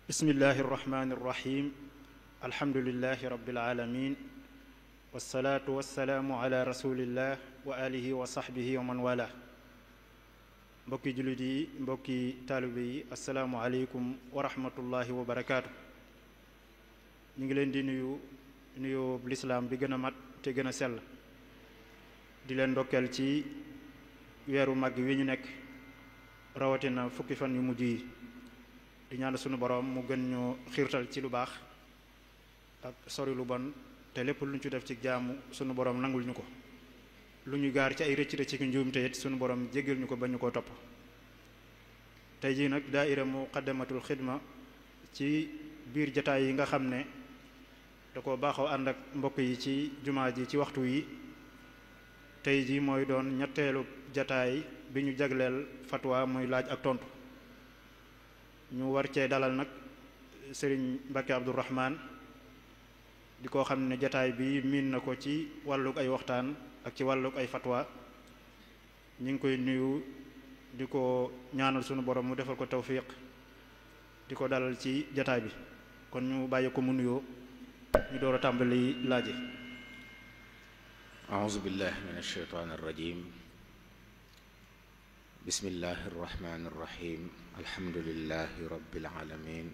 bismillahi irrahmani irrahim alhamdulilahi rabbil alamin wassalaatu wassalaamu ala rasulillah wa alihi wa sahbihi wa man wala mbokki jullit yi mbokki taalibe yi asalaamu aleykum wa rahmatullahi wa barakaatu. ñu ngi leen di nuyu lislaam bi gën a mat te gën a sell di leen ndokkeel ci weeru mag wi ñu nekk rawatina fukki fan yu mujj yi di ñaan sunu borom mu gën ñu xiirtal ci lu baax ak sori lu bon te lépp lu ñu ci def ci jaamu sunu borom nangul ñu ko lu ñu gaar ci ay rëcc rëcc ki njuumte it sunu borom jéggal ñu ko ba ñu koo topp. tey jii nag daaira muqaddamatul xidma ci biir jataay yi nga xam ne da ko baaxoo ànd ak mbokk yi ci jumaa ji ci waxtu yi tey jii mooy doon ñetteelu jataay bi ñu jagleel fatwa muy laaj ak tontu. ñu war cee dalal nag sëriñ Mbacke Abdourahman di ko xam ne jataay bi miin na ko ci wàllug ay waxtaan ak ci wàllug ay fatwa ñu ngi koy nuyu di ko ñaanal sunu borom mu defal ko tawfiq di ko dalal ci jataay bi kon ñu bàyyi ko mu nuyoo ñu door a tàmbali laaje. a'uuzu billahi min ash-shaytaani ar-rajiim. bismillahi irrahmani irrahim alhamdulilahi rabbil alamin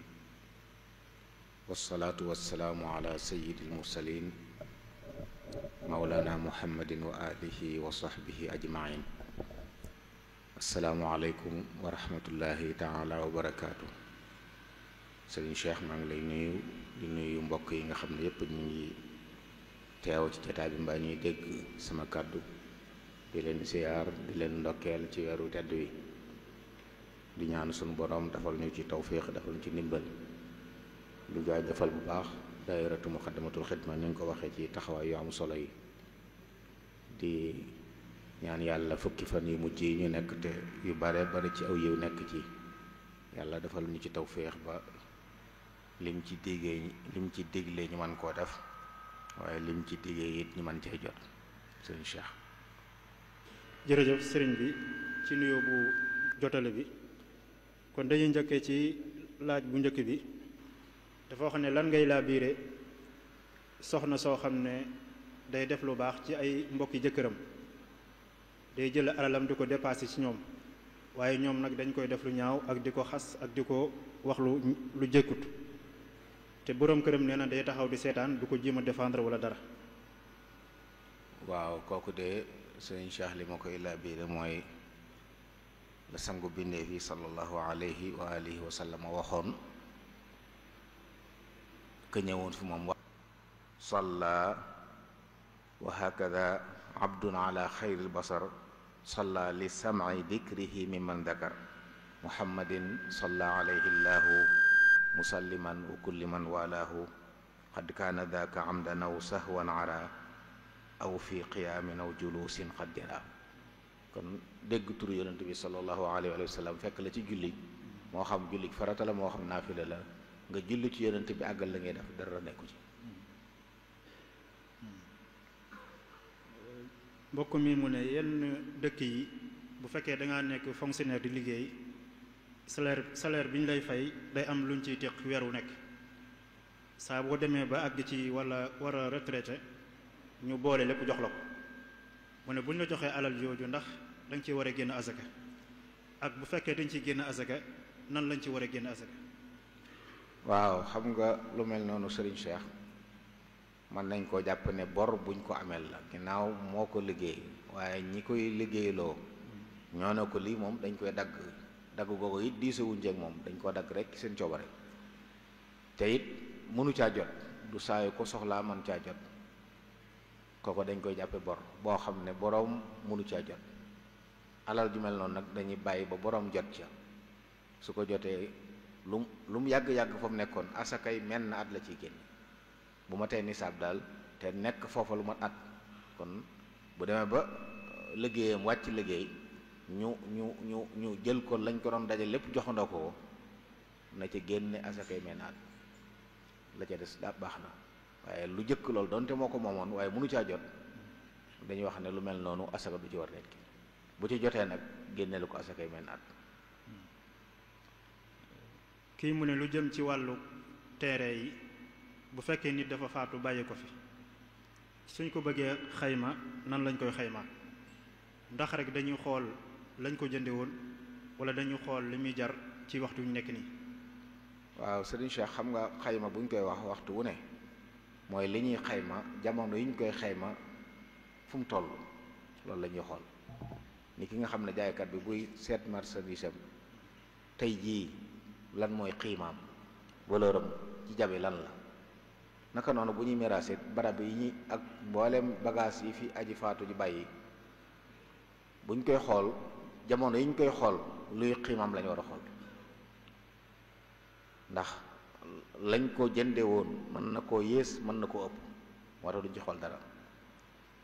wassalaatu wassalaamu ala sayyidil mursalin mawlana muhammadin wa alihi wa sahbihi ajmain assalaamu aleykum wa rahmatullahi taala wa barakaatu. sëriñ Cheikh maa ngi lay nuyu di nuyu mbokk yi nga xam ne yépp ñu ngi teew ci jotaay bi mbaa ñuy dégg sama kàddu di leen siyaar di leen ndokkeel ci weeru tedd wi di ñaan sunu borom defal ñu ci tawfiq defal ñu ci ndimbal lu jaay defal bu baax daayiratu muqaddamatul xidma ni nga ko waxee ci taxawaay yu am solo yi di ñaan yàlla fukki fan yu mujj yi ñu nekk te yu bare bare ci aw yiw nekk ci yàlla defal ñu ci tawfiq ba lim ci diglee ñu mën koo def waaye lim ci diggee it ñu mën cee jot sëriñ Cheikh. jërëjëf sëriñ bi ci nuyoo bu jotale bi kon dañuy njëkkee ci laaj bu njëkk bi dafa wax ne lan ngay laabiire soxna soo xam ne day def lu baax ci ay mbokki jëkkëram day jël alalam di ko dépassé ci ñoom waaye ñoom nag dañ koy def lu ñaaw ak di ko xas ak di ko wax lu jëkkut te boroom këram nee na day taxaw di seetaan du ko jéem a défendre wala dara. waaw kooku de sëriñ Cheikh li ma koy laabiire mooy la sangu bindee fi sallallahu alayhi wa alihi wa sallam waxoon ka ñëwoon fi moom wax salla wa hakada abdun ala xayril basar salla li sam'i dikrihi mimman dakar muhammadin salla alayhi llahu musalliman wa kulli man walaahu qad kaana daaka amdan aw sahwan ara aw fi qiyaamin aw juluusin qad jara. kon dégg turu yonent bi sallallahu alayhi wa sallam fekk la ci julli moo xam julli farata la moo xam naafila la nga julli ci yonent bi àggal la ngay def dara nekku ci. mbokk mi mu ne yenn dëkk yi bu fekkee da ngaa nekk fonctionnaire di liggéey salaire bi ñu lay fay day am luñ ciy teq weer wu nekk saa boo demee ba àgg ci wala war a retraité ñu boole lépp jox la ko mu ne bu ñu la joxee alal jooju ndax da nga ci war a génn asaka ak bu fekkee dañ ciy génn asaka nan lañ ci war a génn asaka. waaw xam nga lu mel noonu Serigne Cheikh mën nañ koo jàpp ne bor buñ ko ameel la ginnaaw moo ko liggéey waaye ñi koy liggéeyloo ñoo ne ko lii moom dañ koy dagg googu it diisawuñ jeeg moom dañ koo dagg rek seen coobare te it mënu caa jot du saayu ko soxlaa mën caa jot. kooko dañ koy jàppe bor boo xam ne boroom mënu caa jot alal ju mel noonu nag dañuy bàyyi ba boroom jot ca su ko jotee lu mu yàgg-yàgg fa mu nekkoon asakay menn at la ciy génn bu ma tee nisaab daal te nekk foofa lu mat at kon bu demee ba liggéeyam wàcc liggéey ñu jël ko lañ ko doon daje lépp joxandoo ko na ca génne asakay menn at la ca des daa baax na waaye lu jëkk loolu donte moo ko moomoon waaye mënu caa jot dañuy wax ne lu mel noonu asaka du ci war nit ki bu ci jotee nag génneelu ko asakay menn at. kii mu ne lu jëm ci wàllu teere yi bu fekkee nit dafa faatu bàyyi ko fi suñ ko bëggee xayma nan lañ koy xayma ndax rek dañuy xool lañ ko jënde woon wala dañuy xool li muy jar ci waxtu ñu nekk nii. waaw sëriñ Cheikh, xam nga xayma buñ koy wax waxtu wu ne mooy li ñuy xayma jamono yi ñu koy xayma fu mu toll loolu la ñuy xool. ni ki nga xam ne jaaykat bi buy seet marchandise am tey jii lan mooy xiimaam valeur am ci jabe lan la, naka noonu bu ñuy miraase barab yi ñi ak mboolem bagage yi fi aji faatu ji bàyyi buñ koy xool jamono yi ñu koy xool luy xiimaam lañu war a xool, ndax lañ ko jënde woon mën na koo yées mën na koo ëpp moo tax duñ ci xool dara.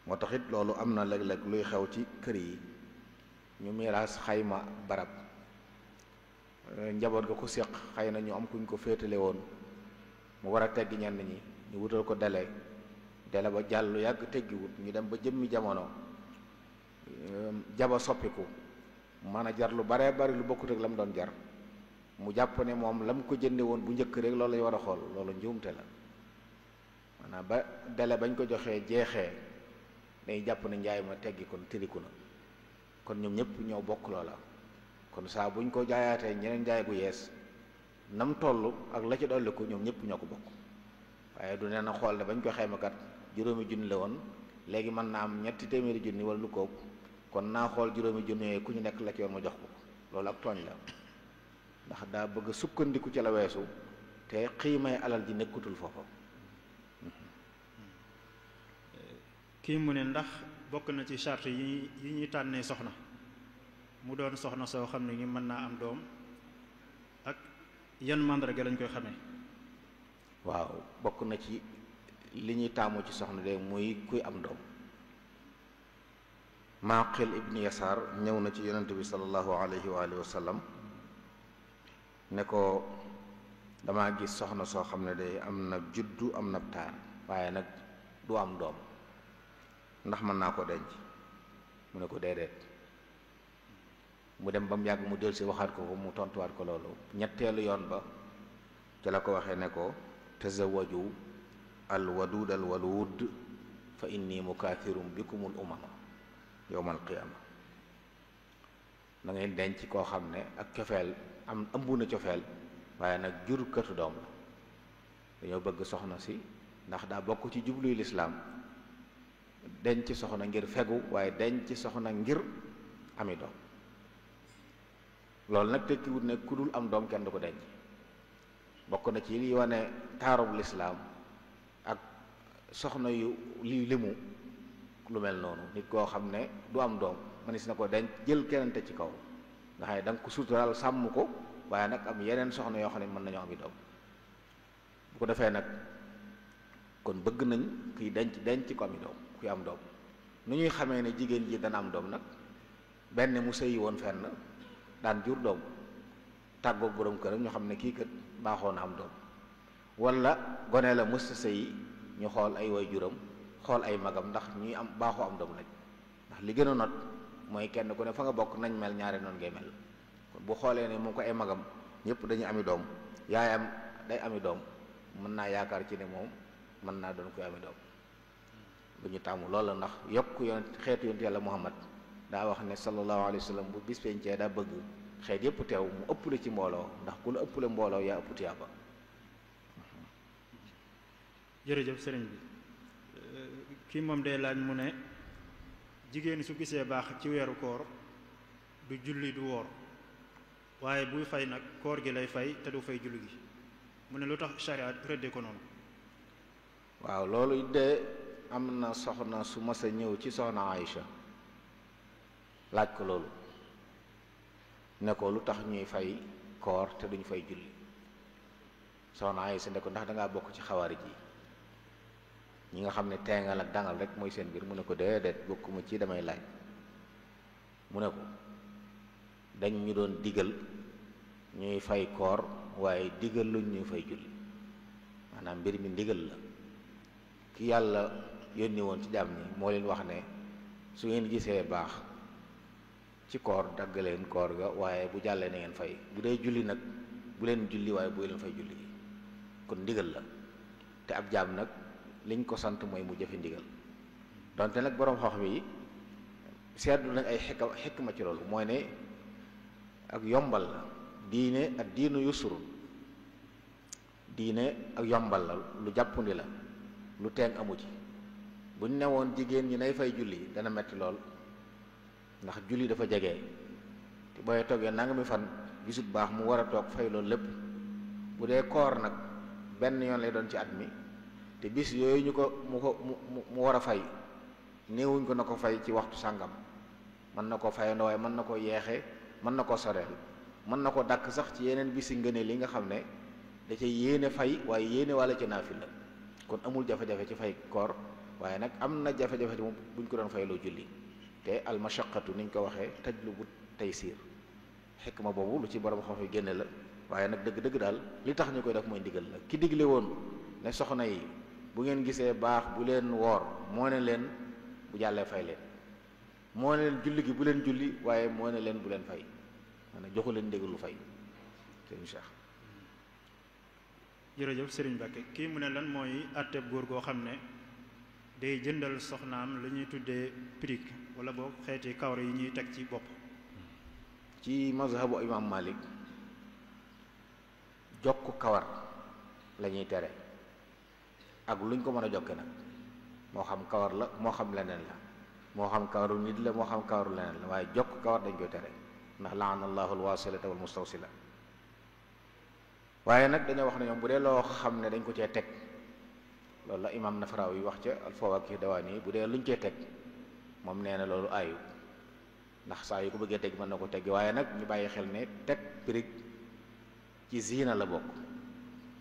moo tax it loolu am na léeg-léeg luy xew ci kër yi ñu miraas xayma barab, njaboot ga ko séq xëy na ñu am kuñ ko féetale woon mu war a teggi ñenn ñi ñu wutal ko dele ba jàll lu yàgg teggiwut ñu dem ba jëmmi jamono jaba soppiku mën a jar lu baree bari lu bokkut ak la mu doon jar mu jàpp ne moom la mu ko jënde woon bu njëkk rek loolu lañu war a xool, loolu njuumte la. maanaam ba dele bañ ko joxee jeexee day jàpp ne njaay ma teggi kon tiriku na, kon ñoom ñëpp ñoo bokk loola. kon saa buñ ko jaayaatee ñeneen jaay gu yees nam toll ak la ci dolliku ñoom ñëpp ñoo ko bokk, waaye du nee na xool ne bañ ko xaymakat juróomi junni la woon léegi mën naa am ñetti téeméeri junni wala lu ko ëpp kon naa xool juróomi junni yooyu ku ñu nekk la ci yoon ma jox ko, loolu ak tooñ la, ndax daa bëgg sukkandiku ci la weesu te xiimay alal ji nekkutul foofa. kii mu ne ndax bokk na ci charte yi ñuy tànnee soxna mu doon soxna soo xam ne ni mën naa am doom ak yan màndarga lañ koy xamee. waaw bokk na ci li ñuy taamu ci soxna de muy kuy am doom. Maqil ibni Yasaar ñëw na ci yonent bi sallallahu alayhi wa alihi wa sallam ne ko damaa gis soxna soo xam ne de am na juddu am na taar waaye nag du am doom ndax mën naa ko denc, mu ne ko déedéet. mu dem ba mu yàgg mu del si waxaat ko mu tontuwaat ko loolu ñetteelu yoon ba ci la ko waxee ne ko tazawwaju al wadud al walud fa inni mukathirum bikumul umama yowmal qiyaama. na ngeen denc koo xam ne ak cofeel am ëmb na cofeel waaye nag jur katu doom la. dañoo bëgg soxna si ndax daa bokk ci jubluy lislaam denc soxna ngir fegu waaye denc soxna ngir ami doom. loolu nag tekkiwut ne ku dul am doom kenn du ko denc, bokk na ci li wane taarub lislaam ak soxna yu li limu lu mel noonu. nit koo xam ne du am doom manis na ko denc jël kenente ci kaw nga xam ne da nga ko suturaal sàmm ko waaye nag am yeneen soxna yoo xam ne mën nañoo ami doom. bu ko defee nag kon bëgg nañ kuy denc ko ami doom kuy am doom. nu ñuy xamee ne jigéen ji dana am doom nag benn mu sëyi woon fenn daan jur doom tàggoog borom këram ñu xam ne kii kat baaxoo na am doom, wala gone la mësta sëyi ñu xool ay way juram xool ay magam ndax ñuy am baaxoo am doom lañ. ndax li gën a not mooy kenn ku ne fa nga bokk nañ mel ñaare noonu ngay mel. kon bu xoolee ne moom ko ay magam ñëpp dañuy ami doom yaayam day ami doom mën naa yaakaar ci ne moom mën naa doon koy ami doom. lu ñu tàmm loolu la ndax yokk xeetu yonent yàlla Muhammad daa wax ne sallallahu alayhi wa sallam bu bis pencee daa bëgg xeet yépp teew mu ëppale ci mbooloo ndax ku la ëppale mbooloo yaa ëpp tiyaaba. jërëjëf sëriñ bi kii moom day laaj mu ne jigéen su gisee baax ci weeru koor du julli du woor waaye buy fay nag koor gi lay fay te du fay julli gi mu ne lu tax sharia rëdde ko noonu. waaw loolu de am na soxna su mas a ñëw ci soxna Aïcha laaj ko loolu ne ko lu tax ñuy fay koor te duñ fay julli. soxna Aïcha ne ko ndax dangaa bokk ci xawaarij yi ñi nga xam ne teengal ak dangal rek mooy seen biir. mu ne ko déedéet bokkuma ci damay laaj. mu ne ko dañ ñu doon digal ñuy fay koor waaye digal luñ ñuy fay julli maanaam mbir mi ndigal la. ki yàlla yónni woon ci jàmm ñi moo leen wax ne su ngeen gisee baax ci koor dagg leen koor ga waaye bu jàllee na ngeen fay. bu dee julli nag bu leen julli waaye bu leen fay julli gi kon ndigal la te ab jaam nag liñ ko sant mooy mu jëfe ndigal donte nag boroom xam-xam yi seetlu nañ ay xikma ci loolu mooy ne ak yombal la diine ak diinu yusru diine ak yombal la lu jàppandi la lu teen amu ci buñ newoon jigéen ñi nay fay julli dana metti lool ndax julli dafa jege te booy toggee nangami fan gisut baax mu war a toog fay loolu lépp bu dee koor nag benn yoon lay doon ci at mi te bis yooyu ñu ko mu war a fay néewuñ ko na ko fay ci waxtu sàngam mën na ko fayandoo waaye mën na ko yeexe mën na ko soreel mën na ko dàkk sax ci yeneen bisi ngëneel li nga xam ne da ca yéene fay waaye yéene walla ci naafila kon amul jafe-jafe ci fay koor waaye nag am na jafe-jafe ci moom buñ ko doon fayloo julli te almashaqatu niñ ko waxee tajlubu taysiir xikma boobu lu ci borom xam fi génne la waaye nag dëgg-dëgg daal li tax ñu koy def mooy ndigal la ki digle woon ne soxna yi bu ngeen gisee baax bu leen woor moo ne leen bu jàllee fay leen moo ne leen julli gi bu leen julli waaye moo ne leen bu leen fay maanaam joxu leen ndigal lu fay sëriñ Cheikh. jërëjëf sëriñ Mbacke kii mu ne lan mooy àtteeb góor goo xam ne day jëndal soxnaam lu ñuy tuddee pirig wala boog xeeti kawar yi ñuy teg ci bopp. ci mazhabu imam Malik jokk kawar la ñuy tere ak luñ ko mën a jokke nag moo xam kawar la moo xam leneen la moo xam kawaru nit la moo xam kawaru leneen la waaye jokk kawar dañ koy tere ndax laana allahu alwasilata wal mustawsila waaye nag dañoo wax ne ñoom bu dee loo xam ne dañ ko cee teg loolu la imam Nafaraw yi wax ca al-Fawaakih Dawaani yi bu dee luñ cee teg moom nee na loolu aayu ndax saa yu ko bëggee teg mën na ko teg waaye nag ñu bàyyi xel ne teg pirig ci ziina la bokk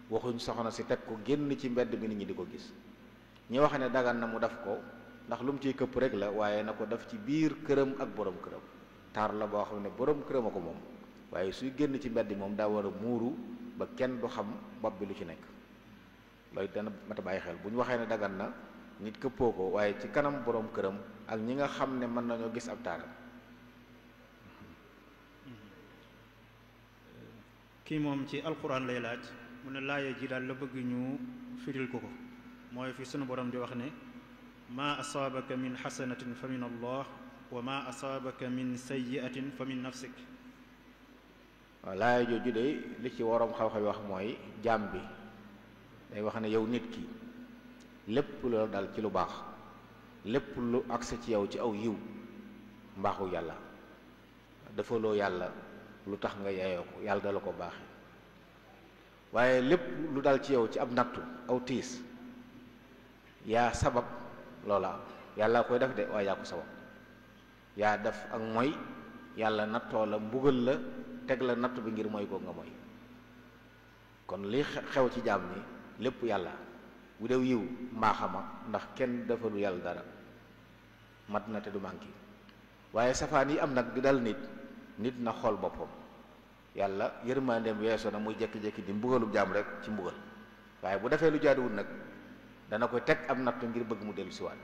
waxuñ soxna si teg ko génn ci mbedd bi nit ñi di ko gis ñi wax ne dagan na mu def ko ndax lu mu ciy këpp rek la waaye na ko def ci biir këram ak borom këram taar la boo xam ne borom këram a ko moom waaye suy génn ci mbedd moom daa war a muuru ba kenn du xam bopp bi lu ci nekk loolu dana mat a bàyyi xel bu ñu waxee ne dagan na nit këppoo ko waaye ci kanam borom këram ak ñi nga xam ne mën nañoo gis ab taaram. kii moom ci alquran lay laaj mu ne laaya ji daal la bëgg ñu firil ko mooy fi sunu borom di wax ne maa asaabaka min xasanatin fa min allah wa maa asaabaka min sayyi'atin fa min nafsik. waaw laaya jooju de li ci waroom xaw-xaw wax mooy jaam bi day wax ne yow nit ki lépp loolu dal ci lu baax lépp lu agsi ci yow ci aw yiw mbaaxu yàlla defaloo yàlla lu tax nga yaayoo ko yàlla dala ko baaxe waaye lépp lu dal ci yow ci ab nattu aw tiis yaa sabab loola yàlla koy def de waaye yaa ko sabab yaa def ak mooy yàlla nattoo la mbugal la teg la nattu bi ngir mooy ko nga mooy kon li xew ci jaam ni lépp yàlla bu dew yiw mbaaxama ndax kenn defalu yàlla dara mat na te du manqué waaye safaan yi am nag di dal nit na xool boppam yàlla yërmandeem weesoo na muy jékki-jékki di mbugalub jaam rek ci mbugal waaye bu defee lu jaaduwul nag dana koy teg am nattu ngir bëgg mu dellu siwaat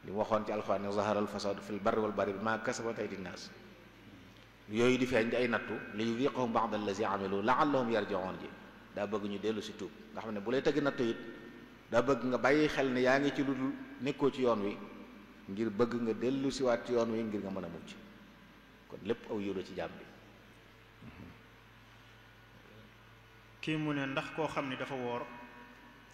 li mu waxoon ci alxuraan ne zahara al fasadu fil barri wal bahri bimaa kasabat aydi nnaas yooyu di feeñ di ay nattu li yuziqahum ba'da allazi amilu la'allahum yarji'un ji daa bëgg ñu dellu si tuub nga xam ne bu lay tegi nattu it daa bëgg nga bàyyi xel ne yaa ngi ci lu dul nekkoo ci yoon wi ngir bëgg nga dellu siwaat ci yoon wi ngir nga mën a mucc kon lépp aw yiw la ci jàmm bi. kii mu ne ndax koo xam ne dafa woor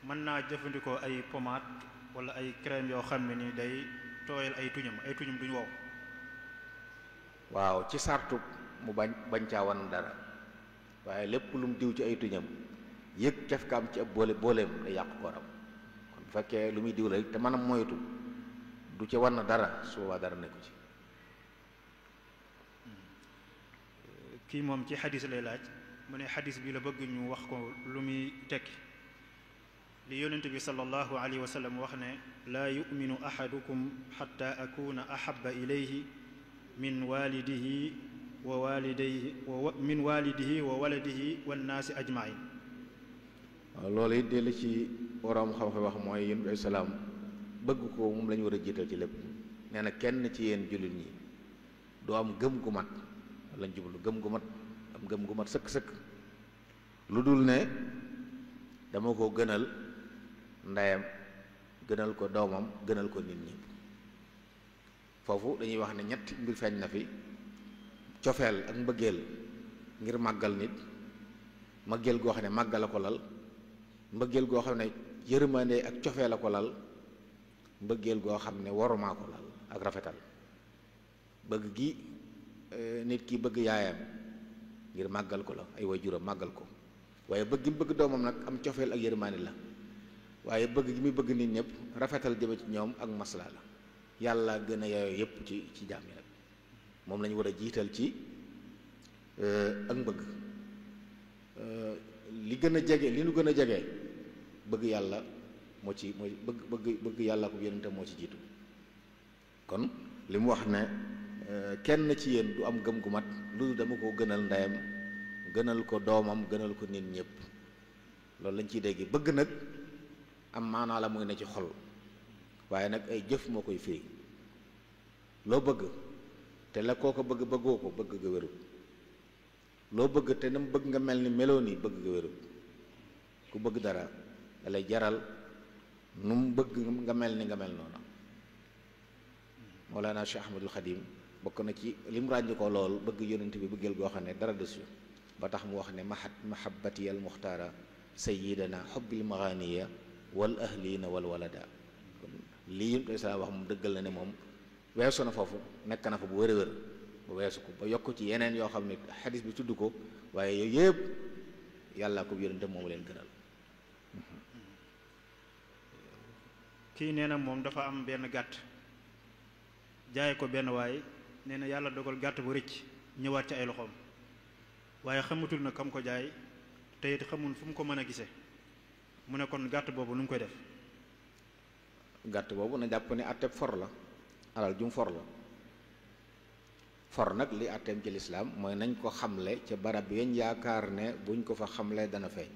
mën naa jëfandikoo ay pommade wala ay crème yoo xam ne ni day tooyal ay tuñum duñu wow. waaw ci sartu mu bañ caa wan dara waaye lépp lu mu diw ci ay tuñam yëg cafkaam ci ab booleem day yàq kooram kon bu fekkee lu muy diw la te mën a moytu du ci wan dara su boobaa dara nekku ci. kii moom ci xadis lay laaj mu ne xadis bi la bëgg ñu wax ko lu muy tekki li yonent bi sallallahu alayhi wa sallam wax ne laa yuminu ahadukum xatta akuna ahaba ilayhi min walidihi wa waladihi wannaasi ajmain. waaw loolu it de li ci waroom xam-xam wax mooy yonent bi salaam bëgg ko moom la ñu war a jiital ci lépp nee na kenn ci yéen jullit ñi doo am gëm gu mat lañ jublu gëm gu mat am gëm gu mat sëkk-sëkk lu dul ne dama ko gënal ndeyam gënal ko doomam gënal ko nit ñi. foofu dañuy wax ne ñetti mbir feeñ na fi: cofeel ak mbëggeel ngir màggal nit, mbëggeel goo xam ne màggal a ko lal, mbëggeel goo xam ne yërmande ak cofeel a ko lal, mbëggeel goo xam ne warumaa ko lal ak rafetal. bëgg gi nit ki bëgg yaayam ngir màggal ko la, ay waajuram màggal ko, waaye bëgg gi mu bëgg doomam nag am cofeel ak yërmande la, waaye bëgg gi muy bëgg nit ñëpp rafetal jëme ci ñoom ak masla la. yàlla gën a yaayoo yépp ci jaam yi nag moom lañu war a jiital ci ak mbëgg. li gën a jege li nu gën a jege bëgg yàlla moo ci mooy bëgg yàlla ko yonentam moo ci jiitu. kon li mu wax ne kenn ci yéen du am gëm gu mat lu dama ko gënal ndeyam gënal ko doomam gënal ko nit ñëpp. loolu lañ ciy dégg. bëgg nag am maanaa la muy ne ci xol, waaye nag ay jëf moo koy firi. loo bëgg te la koo ko bëgg bëggoo ko bëgg nga wérut. loo bëgg te nam bëgg nga mel ni meloo nii bëgg nga wérut. ku bëgg dara da lay jaral nu mu bëgg nga mel ni nga mel noona. Mawlana Cheikh Ahmadul Xadim bokk na ci li mu ràññ ko lool bëgg yonent bi bëggeel goo xam ne dara desu ba tax mu wax ne mahabbati al muxtaara sayyidana xubbil maganiya wal ahlina wal walada. kon lii yonent islaam wax moom dëggal na ne moom weesu na foofu, nekk na fa bu wér a wér ba weesu ko ba yokk ci yeneen yoo xam ne xadis bi tudd ko, waaye yooyu yëpp yàlla ko yonent moomu leen gënal. kii nee na moom dafa am benn gàtt jaay ko benn waay, nee na yàlla dogal gàtt bu rëcc ñëwaat ci ay loxoom, waaye xamatul na kam ko jaay te it xamul fu mu ko mën a gisee. mu ne kon gàtt boobu nu mu koy def? gàtt boobu na jàpp ne atteb for la, alal jum for la. for nag li atteem ci lislaam mooy nañ ko xamle ca barab yañ yaakaar ne buñ ko fa xamle dana feeñ.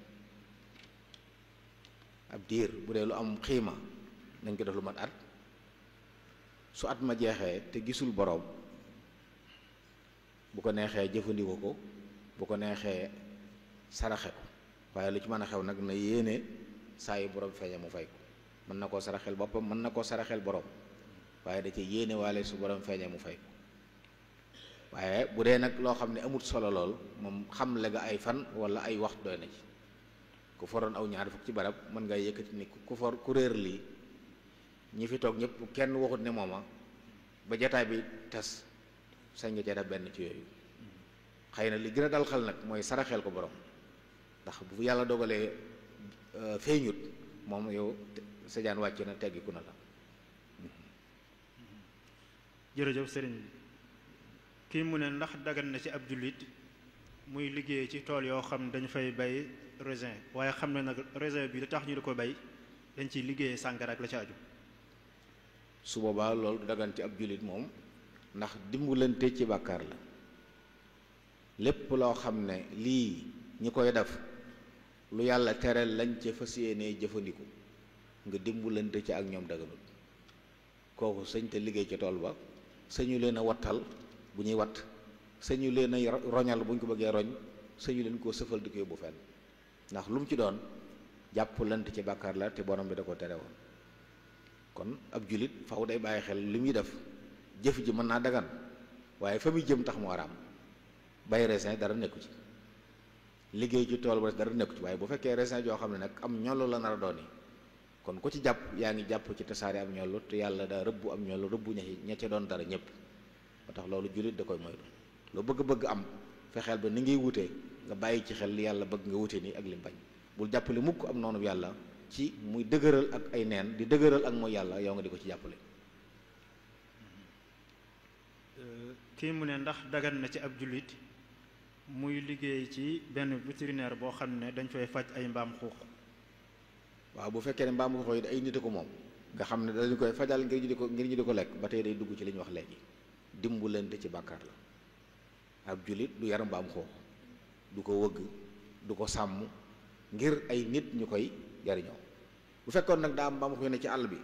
ab diir bu dee lu am xiima nañ ko def lu mat at, su at ma jeexee te gisul boroom bu ko neexee jëfandikoo ko, bu ko neexee saraxe ko, waaye lu ci mën a xew nag na yéene saa yu boroom feeñe mu fay ko. mën na koo saraxel boppam, mën na koo saraxel boroom, waaye da ci yéene waale su boroom feeñe mu fay ko. waaye bu dee nag loo xam ne amut solo lool moom xam le nga ay fan wala ay waxtu doy na ci. ku foroon aw ñaar fukk ci barab mën nga yëkkati ni ku for ku réer lii ñi fi toog ñëpp kenn waxut ne mooma ba jataay bi tas, sañ nga cee def benn ci yooyu. xëy na li gën a dal xel nag mooy saraxeel ko borom, ndax bu yàlla dogalee feeñut moom yow sa jaan wàcc na teggiku na la. jërëjëf sëriñ bi. kii mu ne ndax dagan na ci ab jullit muy liggéey ci tool yoo xam dañu fay bay raisin, waaye xam ne nag raisin bi li tax ñu di ko bay dañ ciy liggéeyee sàngara ak la ci aju? su boobaa loolu du dagan ci ab jullit moom, ndax dimbalante ci bàkkaar la. lépp loo xam ne lii ñi koy def lu yàlla tereel lañ ca fas yéenee jëfandiku nga dimbalante ci ak ñoom daganut. kooku sëñ te liggéey ci tool ba, sëñu leen a wattal bu ñuy watt, sëñu leen a roñal bu ñu ko bëggee roñ, sëñu leen koo sëfal di ko yóbbu fenn, ndax lu mu ci doon jàppalante ci bàkkaar la te borom bi da ko tere woon. kon ab julit faw day bàyyi xel li muy def. jëf ji mën naa dagan waaye fa muy jëm tax mu araam. bay raisin dara nekku ci, liggéey ci tool ba dara nekku ci, waaye bu fekkee raisin joo xam ne nag am ñollu la nar a doon yi kon ku ci jàpp yaa ngi jàpp ci tasaare am ñollu, te yàlla daa rëbbu am ñollu rëbbu ña ca doon dara ñëpp. moo tax loolu jullit da koy moytu. loo bëgg-bëgg am fexeel ba ni ngay wutee nga bàyyi ci xel li yàlla bëgg nga wute nii ak li mu bañ. bul jàppale mukk am noonu yàlla ci muy dëgëral ak ay neen di dëgëral ak mooy yàlla yow nga di ko ci jàppale. kii mu ne ndax dagan na ci ab jullit muy liggéey ci benn vétérinaire boo xam ne dañ fay faj ay mbaam xuux? waaw bu fekkee ne mbaam xuux yi ay nit ko moom nga xam ne dañu koy fajal ngir ñu di ko lekk, ba tey day dugg ci li ñu wax léegi. dimbalante ci bàkkaar la. ab jullit du yar mbaam xuux, du ko wëgg, du ko sàmm ngir ay nit ñu koy jariñoo. bu fekkoon nag daa am mbaam xuux ne ci àll bi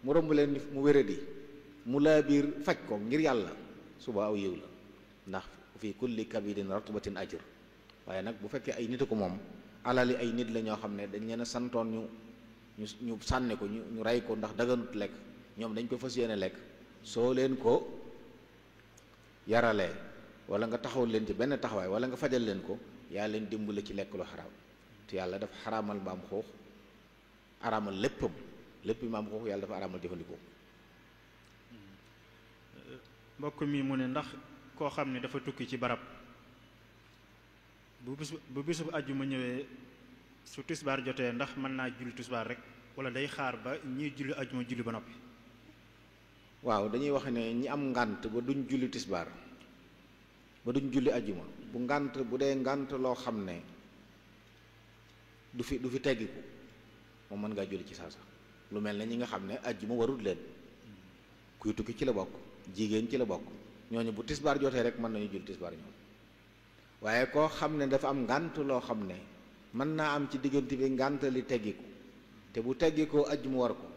mu romb leen ni mu wéradi mu laa biir faj ko ngir yàlla, suba aw yiw la, ndax fi kulli kabidin ratbatin ajr. waaye nag bu fekkee ay nit ko moom alali ay nit la ñoo xam ne dañ leen a santoon ñu sànni ko ñu rey ko ndax daganut lekk, ñoom dañ ko fas yéene lekk, soo leen ko yaralee wala nga taxaw leen ci benn taxawaay wala nga fajal leen ko, yaa leen dimbale ci lekk lu xaraam. te yàlla dafa xaraamal mbaam xuux, araamal léppam, lépp mbaam xuux yàlla dafa araamal jëfandikoo. mbokk mi mu ne ndax koo xam ne dafa tukki ci barab bu bisub àjjuma ñëwee su tisbaar jotee ndax mën naa julli tisbaar rek wala day xaar ba ñiy julli àjjuma julli ba noppi? waaw dañuy wax ne ñi am ngànt ba duñ julli tisbaar ba duñ julli àjjuma, bu dee ngànt loo xam ne du fi teggiku, moom mën ngaa julli ci saasa. lu mel ne ñi nga xam ne àjjuma warut leen, kuy tukki ci la bokk, jigéen ci la bokk, ñooñu bu tisbaar jotee rek mën nañu julli tisbaar ñoom. waaye koo xam ne dafa am ngànt loo xam ne mën naa am ci diggante bi ngànt li teggiku, te bu teggikoo àjjuma war ko,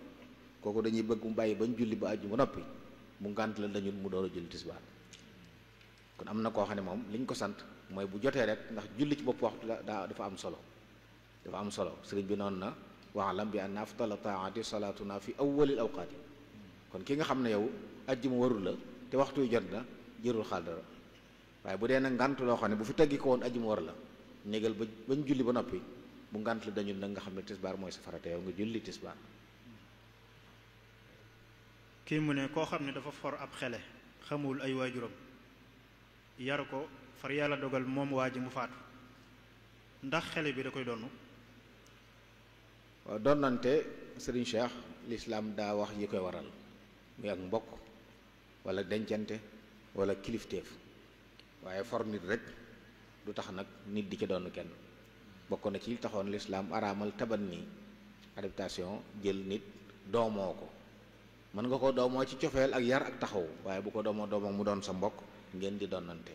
kooku dañuy bëgg mu bàyyi bañ julli ba àjjuma noppi mu ngànt la dañu mu door a julli tisbaar. kon am na koo xam ne moom liñ ko sant mooy bu jotee rek, ndax julli ci bopp waxtu dafa am solo, dafa am solo. sëriñ bi noonu na wa'lam bi anna afdala taa'ati salaatuna fi awwalil awqaati. kon ki nga xam ne yow àjjuma warul la te waxtu yu jot na, jërul xaal dara. waaye bu dee nag ngànt loo xam ne bu fi teggi ko woon àjjuma war la, négal bañ julli ba noppi, bu ngànt la dañu nag nga xam ne tisbaar mooy sa farata, yow nga julli tisbaar. kii mu ne koo xam ne dafa for ab xele, xamul ay waajuram, yar ko far yàlla dogal moom waa ji mu faatu, ndax xele bi da koy donn? waaw donnante sëriñ Cheikh, lislaam daa wax yi koy waral, muy ak mbokk wala dencante wala kilifteef. waaye for nit rek du tax nag nit di ci doon kenn. bokk na ci taxoon lislaam araamal tabanni, adaptation, jël nit doomoo ko. mën nga ko doomoo ci cofeel ak yar ak taxaw, waaye bu ko doomoo mu doon sa mbokk, ngeen di donnante.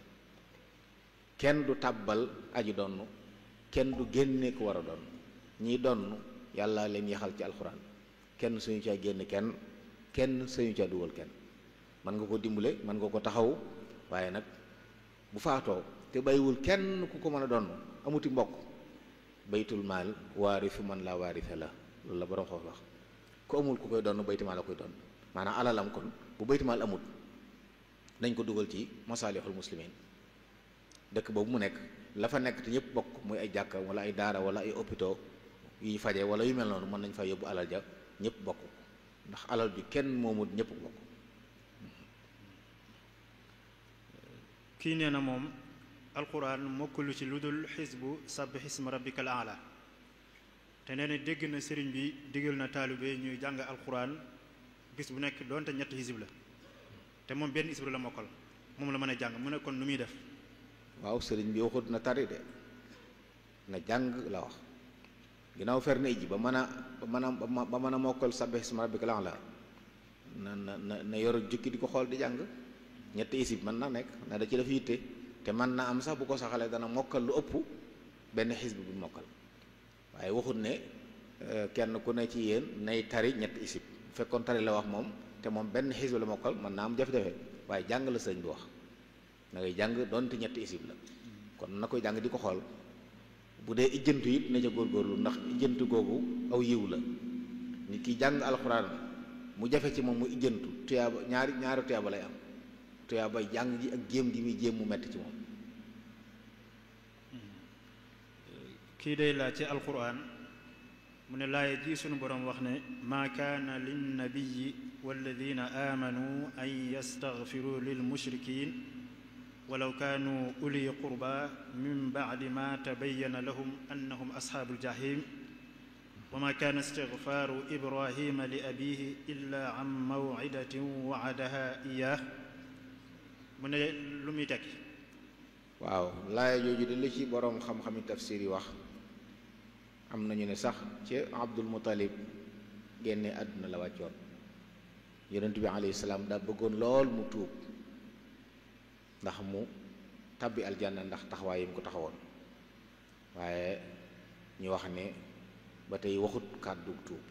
kenn du tàbbal aji donn, kenn du génne ku war a donn. ñiy donn yàlla leen yaxal ci alxuraan, kenn suñu caa génn kenn suñu caa dugal kenn. mën nga ko dimbale, mën nga ko taxaw, waaye nag bu faatoo te bàyyiwul kenn ku ko mën a donn, amuti mbokk, baytul maal waarisu man laa waarisa la, loolu la borom xoof wax. ku amul ku koy donn baytul maal la koy donn. maanaam alalam kon bu baytul maal amut, nañ ko dugal ci masaalixul muslimin. dëkk boobu mu nekk la fa nekk te ñëpp bokk, muy ay jàkka wala ay daara wala ay hôpitaux yuy faje wala yu mel noonu, mën nañ fa yóbbu alal ja ñëpp bokk, ndax alal bi kenn moomut, ñëpp bokk. kii nee na moom alquran mokkalu ci lu dul xisbu sabbih isma rabbikal a'la, te nee na dégg na sëriñ bi digal na taalibe ñuy jàng alquran bis bu nekk doonte ñetti xisib la, te moom benn xisib la mokkal, moom la mën a jàng. mu ne kon nu muy def? waaw sëriñ bi waxut na tari de, na jàng la wax. ginnaaw fer na iji ba mën a mokkal sabbih isma rabbikal a'la, na yor jukki di ko xool di jàng. ñetti isib mën na nekk, na da ci def yitte, te mën na am sax bu ko saxalee dana mokkal lu ëpp benn xisb bu mokkal. waaye waxut ne kenn ku ne ci yéen nay tari ñetti isib. bu fekkoon tari la wax moom, te moom benn xisb la mokkal, mën naa am jafe-jafe. waaye jàng la sëñ bi wax, na ngay jàng doonte ñetti isib la. kon na koy jàng di ko xool. bu dee ijjantu it na ca góorgóorlu, ndax ijjantu googu aw yiw la. nit ki jàng alxuraan mu jafe ci moom mu ijjantu, tuyaaba ñaari tuyaaba lay am. tuyaabay jàng ji ak jéem gi muy jéem mu metti ci moom. kii day laa ci alquran mu ne laaya ji sunu boroom wax ne maa kaana linnabiyi walladina aamanu an yastaghfiru lil mushrikin walaw kaanu uli qurba min ba'di ma tabayyana lahum annahum ashaabul jahim wa ma kaana istighfaaru ibrahima li abihi illa an maw'idatin wa'adaha iyyah. mu ne lu muy tekki? waaw laaya jooju de li ci boroom xam-xami tafsir yi wax, am nañu ne sax ci Abdul Muttalib génne àdduna la wàccoon. yonent bi alayhi salaam daa bëggoon lool mu tuub ndax mu tabbi aljanna ndax taxawaay yi mu ko taxawoon, waaye ñu wax ne ba tey waxut kàddu tuub.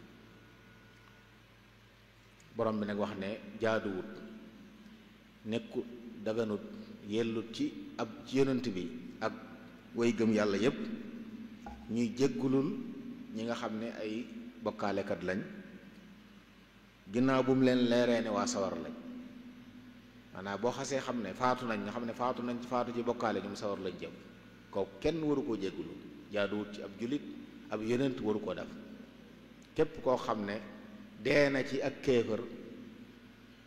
borom bi nag wax ne jaaduwut, nekkut, daganut, yellut ci ab ci yonent bi ak way gëm yàlla yépp ñuy jéggulul ñi nga xam ne ay bokkaalekat lañ ginnaaw bu mu leen leeree ne waa sawar lañ maanaam boo xasee xam ne faatu nañ nga xam ne faatu nañ ci faatu ci bokkaale ñoom sawar lañ jëm kooku kenn waru koo jéggulu jaaduwut ci ab jullit ab yonent waru koo def képp koo xam ne dee na ci ak kéefër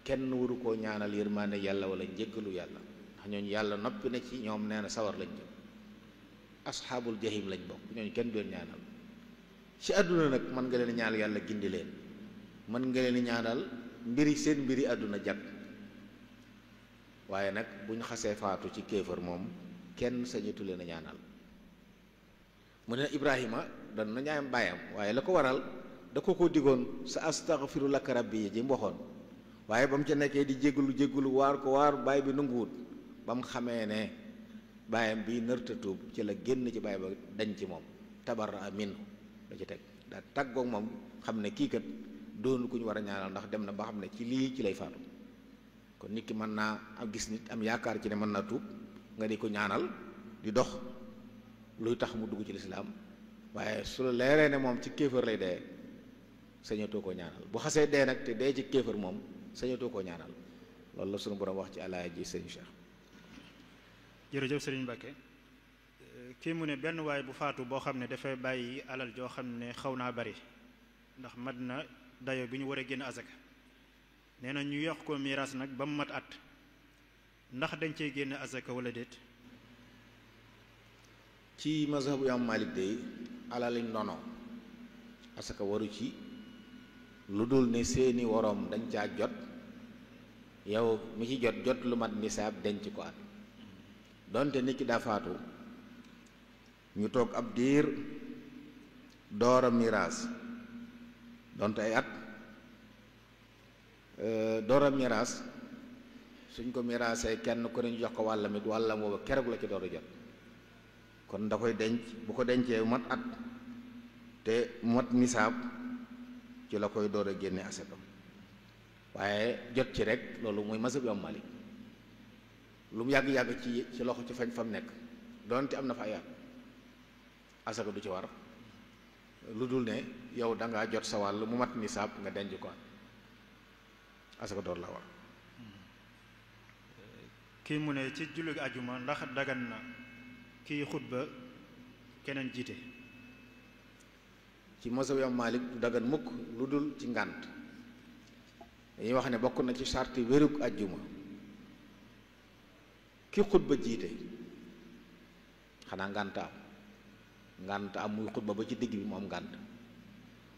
kenn waru koo ñaanal yërmaande yàlla wala njéggalu yàlla ndax ñooñu yàlla noppi na ci ñoom nee na sawar lañ jëm asxaabul jahim lañ bokk ñooñu kenn doon ñaanal ci àdduna nag mën nga leen ñaanal yàlla gindi leen mën nga leen ñaanal seen mbiri àdduna jag waaye nag bu ñu xasee faatu ci kéefër moom kenn sañatu leen a ñaanal mu ne Ibrahima doon na ñaayam baayam waaye la ko waral da ko digoon sa astaghfiru laka rabbi yi ji mu waxoon waaye ba mu ca nekkee di jéggulu waar ko waar baay bi nanguwut ba mu xamee ne baayam bi nërta tuub ci la génn ci baay ba dañ ci moom tabarra minhu da ci teg daa tàggoog moom xam ne kii kat doonu ku ñu war a ñaanal ndax dem na ba xam ne ci lii ci lay faatu kon nit ki mën naa am gis nit am yaakaar ci ne mën naa tuub nga di ko ñaanal di dox luy tax mu dugg ci lislaam waaye su la leeree ne moom ci kéefër lay dee sañatoo koo ñaanal bu xasee dee nag te dee ci kéefër moom sañatoo koo ñaanal loolu la sunu borom wax ci alaaya ji sëñ Cheikh. jërëjëf sëriñ Mbacke kii mu ne benn waay bu faatu boo xam ne dafay bàyyi alal joo xam ne xaw naa bari ndax mat na dayo bi ñu war a génn azaka nee na ñu yokk ko miraas nag ba mu mat at ndax dañ cey génn azaka wala déet. ci mazhabu Imaam Malik de alali ndono asaka waru ci lu dul ne seeni woroom dañ caa jot yow mi ci jot lu mat nisaab denc ko at donte nit ki daa faatu ñu toog ab diir door a miraas donte ay at door a miraas suñ ko miraasee kenn ku ne ñu jox ko wàllam it wàllam booba keroog la ci door a jot kon da koy denc bu ko dencee mat at te mat nisaab ci la koy door a génne asaka waaye jot ci rek loolu mooy mazhab Imaam Malik lu mu yàgg-yàgg ci loxo ci fañ fa mu nekk donte am na fa ay at asaka du ci war lu dul ne yow da ngaa jot sa wàll mu mat nisaab nga denc ko asaka door la war. kii mu ne ci julli ajuma ndax dagan na kii xutba keneen jiite. ci mazhab Imaam Malik du dagan mukk lu dul ci ngànt dañuy wax ne bokk na ci sarti wérug ajjuma ki xutba jiite xanaa ngànt am muy xutba ba ci digg bi mu am ngànt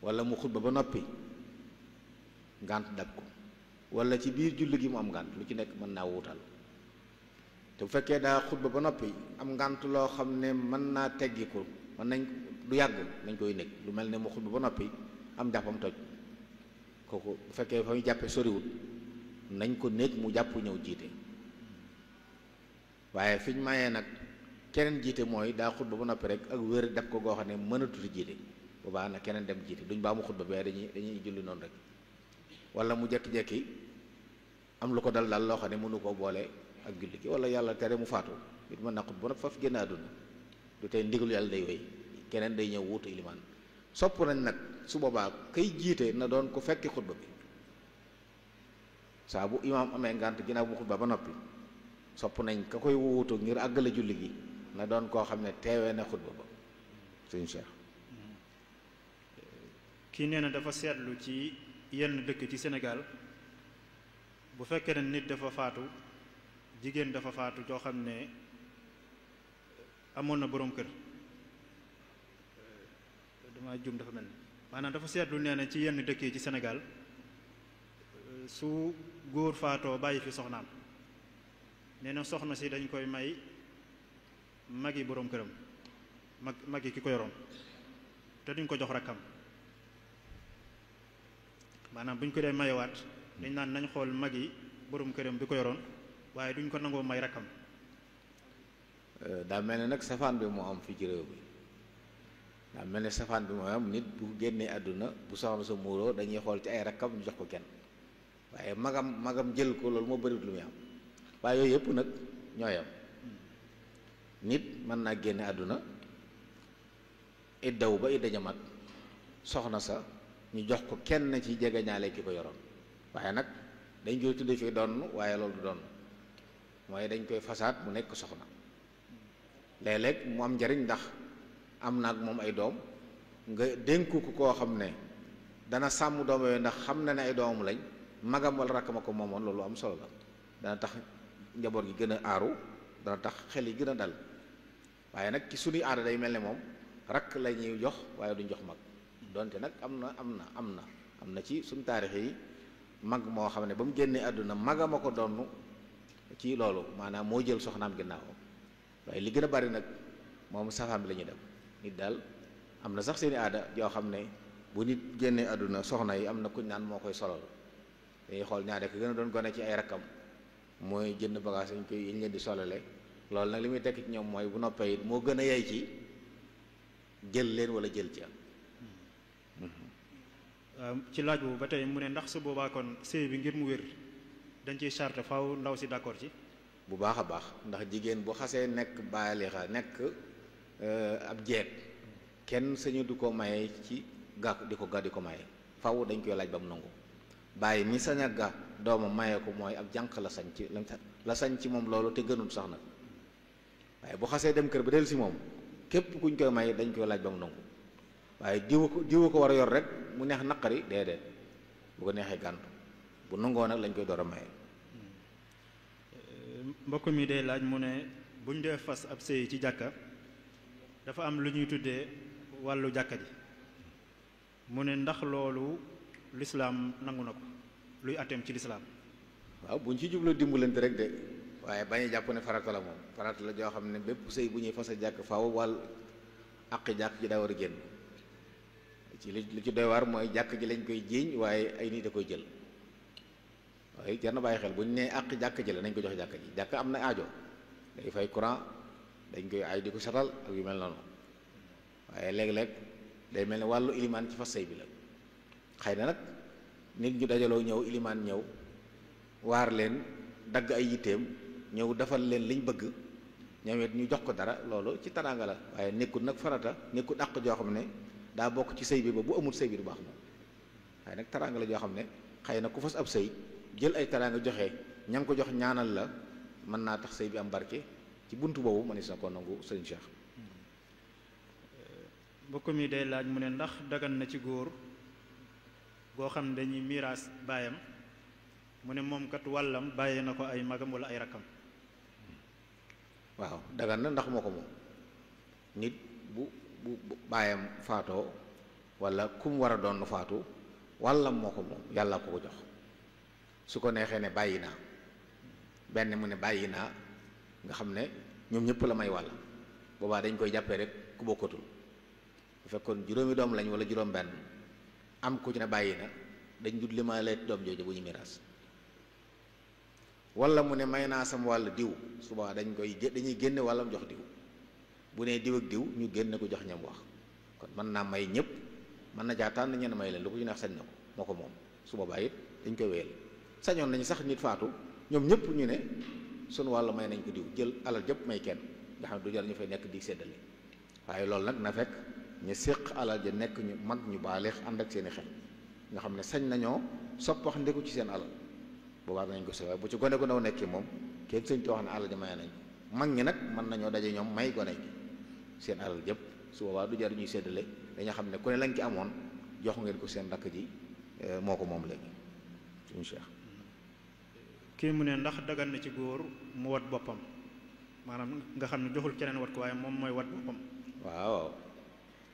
wala mu xutba ba noppi ngànt dab ko wala ci biir julli gi mu am ngànt lu ci nekk mën naa wuutal te bu fekkee daa xutba ba noppi am ngànt loo xam ne mën naa teggi ko mën nañ du yàgg nañ koy nekk lu mel ne mu xutba ba noppi am jàppam toj kooku bu fekkee fa muy jàppe soriwut nañ ko nekk mu jàpp ñëw jiite waaye fi ñu mayee nag keneen jiite mooy daa xutba ba noppi rek ak wér def ko goo xam ne mënatuti jiite bu baax na keneen dem jiite duñ baa mu xutba bee dañuy julli noonu rek wala mu jekki-jekki am lu ko dal loo xam ne mënu koo boole ak julli gi wala yàlla tere mu faatu it mën na xutba ba nag faf génn àdduna du tey ndigalu yàlla day wéy keneen day ñëw wuutu ilimaan sopp nañ nag su boobaa kay jiite na doon ko fekki xutba bi saa bu imaam amee ngànt ginnaaw bu xutba ba noppi sopp nañ ka koy wuutu ngir àggale julli gi na doon koo xam ne teewee na xutba ba sëñ Cheikh. kii nee na dafa seetlu ci yenn dëkk ci Sénégal bu fekkee ne nit dafa faatu jigéen dafa faatu joo xam ne amoon na boroom kër dama jum dafa mel ni maanaam dafa seetlu nee na ci yenn dëkk yi ci Sénégal su góor faatoo bàyyi fi soxnaam nee na soxna si dañ koy may magi boroom këram magi ki ko yoroon te duñ ko jox rakkam maanaam bu ñu ko dee mayewaat dañ naan nañ xool magi boroom këram bi ko yoroon waaye duñ ko nangoo may rakkam. daa mel ne nag safaan bi moo am fii ci réew bi daa mel ne safaan bi moo am nit bu génnee àdduna bu soxna sa muuroo dañuy xool ci ay rakkam ñu jox ko kenn waaye magam jël ko loolu moo bëriwut lu muy am waaye yooyu yëpp nag ñooy am nit mën naa génne àdduna iddawu ba idda ja mat soxna sa ñu jox ko kenn ci jege ñaale ki ko yoroon waaye nag dañ koy tudde fii donn waaye loolu du donn mooy dañ koy fasaat mu nekk soxna léeg-léeg mu am njariñ ndax am na ak moom ay doom nga dénku ko koo xam ne dana sàmm doom yooyu ndax xam na ne ay doomam lañ magam wala rakk ma ko moomoon loolu am solo la dana tax njaboot gi gën a aaru dana tax xel yi gën a dal waaye nag ci suñuy aada day mel ne moom rakk la ñuy jox waaye duñ jox mag donte nag am na ci suñu taarix yi mag moo xam ne ba mu génnee àdduna magama ko donn ci loolu maanaam moo jël soxnaam ginnaaw waaye li gën a bari nag moom safaam bi la ñuy dem nit daal am na sax seeni aada yoo xam ne bu nit génnee àdduna soxna yi am na kuñ naan moo koy solal dañuy xool ñaare ko gën a doon gone ci ay rakkam mooy jënd bagage yi ñu leen di solale loolu nag li muy tekk ci ñoom mooy bu noppee it moo gën a yey ci jël leen wala jël ci ci laaj boobu ba tey mu ne ndax su boobaa kon sëy bi ngir mu wér dañ ciy charte faaw ndaw si d'accord ci bu baax a baax ndax jigéen bu xasee nekk baalixa nekk ab jeeg kenn sañu du ko maye ci ga di ko maye faaw dañ koy laaj ba mu nangu bàyyi mi sañ a ga doomam maye ko mooy ab jànq la sañ ci moom loolu te gënul sax nag waaye bu xasee dem kër ba del si moom képp kuñ koy may dañ koy laaj ba mu nangu waaye diwu ko war a yor rek mu neex naqari déedéet bu ko neexee gàntu bu nangoo nag lañ koy door a maye. mbokk mi day laaj mu ne buñ dee fas ab sëy ci jàkka dafa am lu ñuy tuddee wàllu jàkka ji mu ne ndax loolu lislaam nangu na ko luy atteem ci lislaam waaw buñ ci jubloo dimbalante rek de waaye bañu jàpp ne farata la moom farata la joo xam ne bépp sëy bu ñuy fas a jàkk faaw wàll àqi jàkk ji daa war a génn ci li ci doy waar mooy jàkk ji lañ koy jiiñ waaye ay nit a koy jël waaye jar na bàyyi xel bu ñu nee àqi jàkk ji la nañ ko jox jàkk ji jàkk am na aajo day fay courant dañ koy ay di ko satal ak yu mel noonu waaye léeg-léeg day mel ne wàllu ilimaan ci fas sëy bi la xëy na nag nit ñu dajaloo ñëw ilimaan ñëw waar leen dagg ay yitteem ñëw defal leen liñ bëgg ñoom it ñu jox ko dara loolu ci teraanga la waaye nekkul nag farata nekkul àq joo xam ne daa bokk ci sëy bi ba bu amul sëy bi du baax moom waaye nag teraanga la joo xam ne xëy na ku fas ab sëy jël ay teraanga joxe ña ngi ko jox ñaanal la mën naa tax sëy bi am barke ci buntu boobu mënees na ko nangu sëriñ Cheikh. mbokk mi day laaj mu ne ndax dagan na ci góor goo xam ne dañuy miiraas baayam mu ne moom kat wàllam bàyyee na ko ay magam wala ay rakkam. waaw dagan na ndax moo ko moom nit bu baayam faatoo wala ku mu war a doon faatu wàllam moo ko moom yàlla ko ko jox su ko neexee ne bàyyi naa benn mu ne bàyyi naa nga xam ne ñoom ñëpp la may wàll boobaa dañ koy jàppee rek ku bokkatul bu fekkoon juróomi doom lañ wala juróom benn am ku ci ne bàyyi na dañ dut li ma leet doom jooju bu ñu miraas wala mu ne may naa sama wàll diw suba dañuy génne wàllam jox diw bu nee diw ak diw ñu génne ko jox ñam wax kon mën naa may ñëpp mën na caa tànn ñenn may leen lu ko ñu neex sañ na ko moo ko moom su boobaa it dañ koy wéyal sañoon nañu sax nit faatu ñoom ñëpp ñu ne sunu wàll may nañ ko diw jël alal jëpp may kenn nga xam ne du jar ñu fay nekk di séddale waaye loolu nag na fekk ñu séq alal ja nekk ñu mag ñu baaleex ànd ak seeni xel nga xam ne sañ nañoo soppax ndeku ci seen alal boobaa danañ ko waaye bu ci gone gu ndaw nekkee moom kenn sëñ too xam ne alal ja may nañ ko mag ñi nag mën nañoo daje ñoom may gone gi seen alal jëpp su boobaa du jar ñuy séddale dañoo xam ne ku ne lañ ci amoon jox ngeen ko seen rakk ji moo ko moom léegi suñu Cheikh. kii mu ne ndax dagan na ci góor mu wat boppam maanaam nga xam ne joxul keneen wat ko waaye moom mooy wat boppam. waaw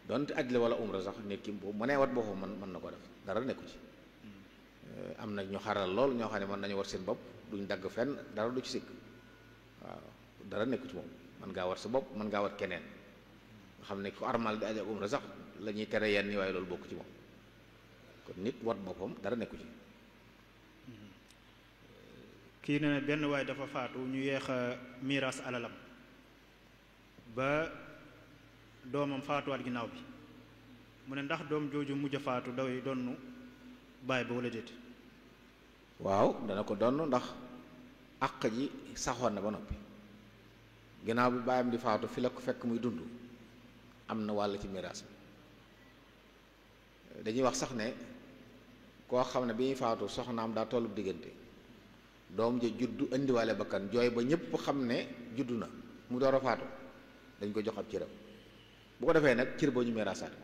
donte aj la wala umra sax nit ki bu mënee wat boppam mën na ko def dara nekku ci am na ñu xaral lool ñoo xam ne mën nañu wat seen bopp duñ dagg fenn dara du ci sikk waaw dara nekku ci moom mën ngaa wat sa bopp mën ngaa wat keneen nga xam ne ku armal di aj ak umra sax la ñuy tere yenn waaye loolu bokk ci moom kon nit wat boppam dara nekku ci. kii ne benn waay dafa faatu ñu yeex a miiras alalam ba doomam faatuwaat ginnaaw bi mu ne ndax doom jooju mujj a faatu daway donnu baay ba wala déet. waaw dana ko donn ndax àq ji saxoon na ba noppi ginnaaw bi baayam di faatu fi la ko fekk muy dund am na wàll ci miraas bi dañuy wax sax ne koo xam ne bi ñuy faatu soxnaam daa tollu diggante doom ja juddu indiwaale bakkan jooy ba ñépp xam ne juddu na mu door a faatu dañ ko jox ab cëram bu ko defee nag cër boo ñu miraasaat ko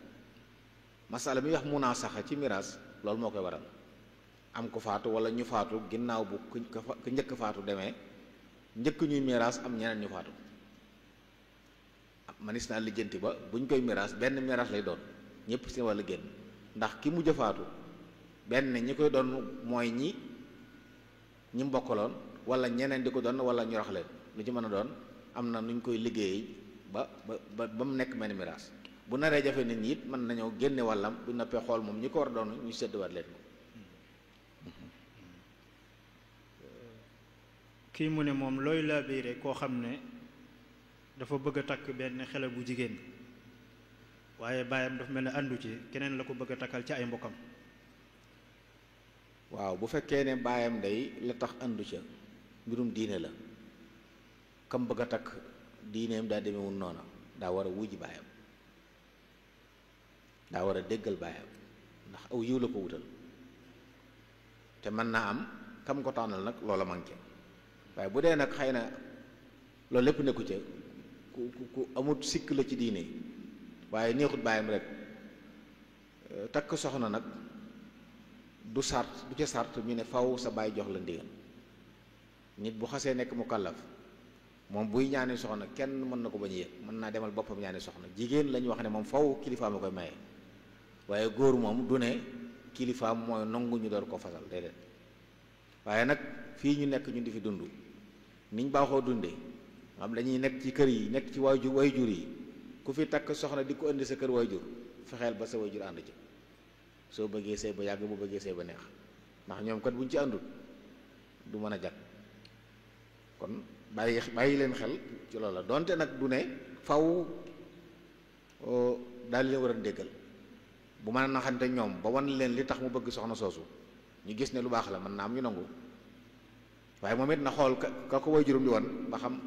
masala mi wax munaasaxa ci miraas loolu moo koy waral am ko faatu wala ñu faatu ginnaaw bu ku njëkk faatu demee njëkk ñuy miraas am ñeneen ñu faatu manis naa lijjanti ba buñ koy miraas benn miraas lay doon ñëpp seen wàllu génn ndax ki mujj faatu benn ñi koy doon mooy ñi mbokkaloon wala ñeneen di ko doon wala ñu rax leen lu ci mën a doon am na nuñ koy liggéey ba mu nekk mel ni miraas bu naree jafe nit ñi it mën nañoo génne wàllam bu noppee xool moom ñi ko war a doon ñu sédduwaat leen ko. kii mu ne moom looy laabiire koo xam ne dafa bëgg a takk benn xale bu jigéen waaye baayam dafa mel ne àndu ci keneen la ko bëgg a takkal ci ay mbokkam. waaw bu fekkee ne baayam day la tax àndu ca mbirum diine la kam bëgg a takk diineem daa demewul noona daa war a wujji baayam daa war a déggal baayam ndax aw yiw la ko wutal te mën naa am kam ko tànnal nag loola manqué waaye bu dee nag xëy na loolu lépp nekku ca ku amut sikk la ci diine waaye neexut baayam rek takk soxna nag du ca sart ñu ne faw sa baay jox la ndigal nit bu xasee nekk mu kàllaf moom buy ñaani soxna kenn mën na ko bañ a yëg mën naa demal boppam ñaani soxna jigéen la ñu wax ne moom faw kilifaam a koy maye waaye góor moom du ne kilifaam mooy nangu ñu door ko fasal déedéet waaye nag fii ñu nekk ñu di fi dund niñ baaxoo dundee xam dañuy nekk ci kër yi nekk ci wayjur yi ku fi takk soxna di ko indi sa kër wayjur fexeel ba sa wayjur ànd ci soo bëggee sëy ba yàgg bu bëggee sëy ba neex ndax ñoom kat buñ ci àndul du mën a jag kon bàyyi leen xel ci loolu la donte nag du ne faw daal leen war a déggal bu mën a naxante ñoom ba wan leen li tax mu bëgg soxna soosu ñu gis ne lu baax la mën naa am ñu nangu waaye moom it na xool ka ko way juróom di woon ba xam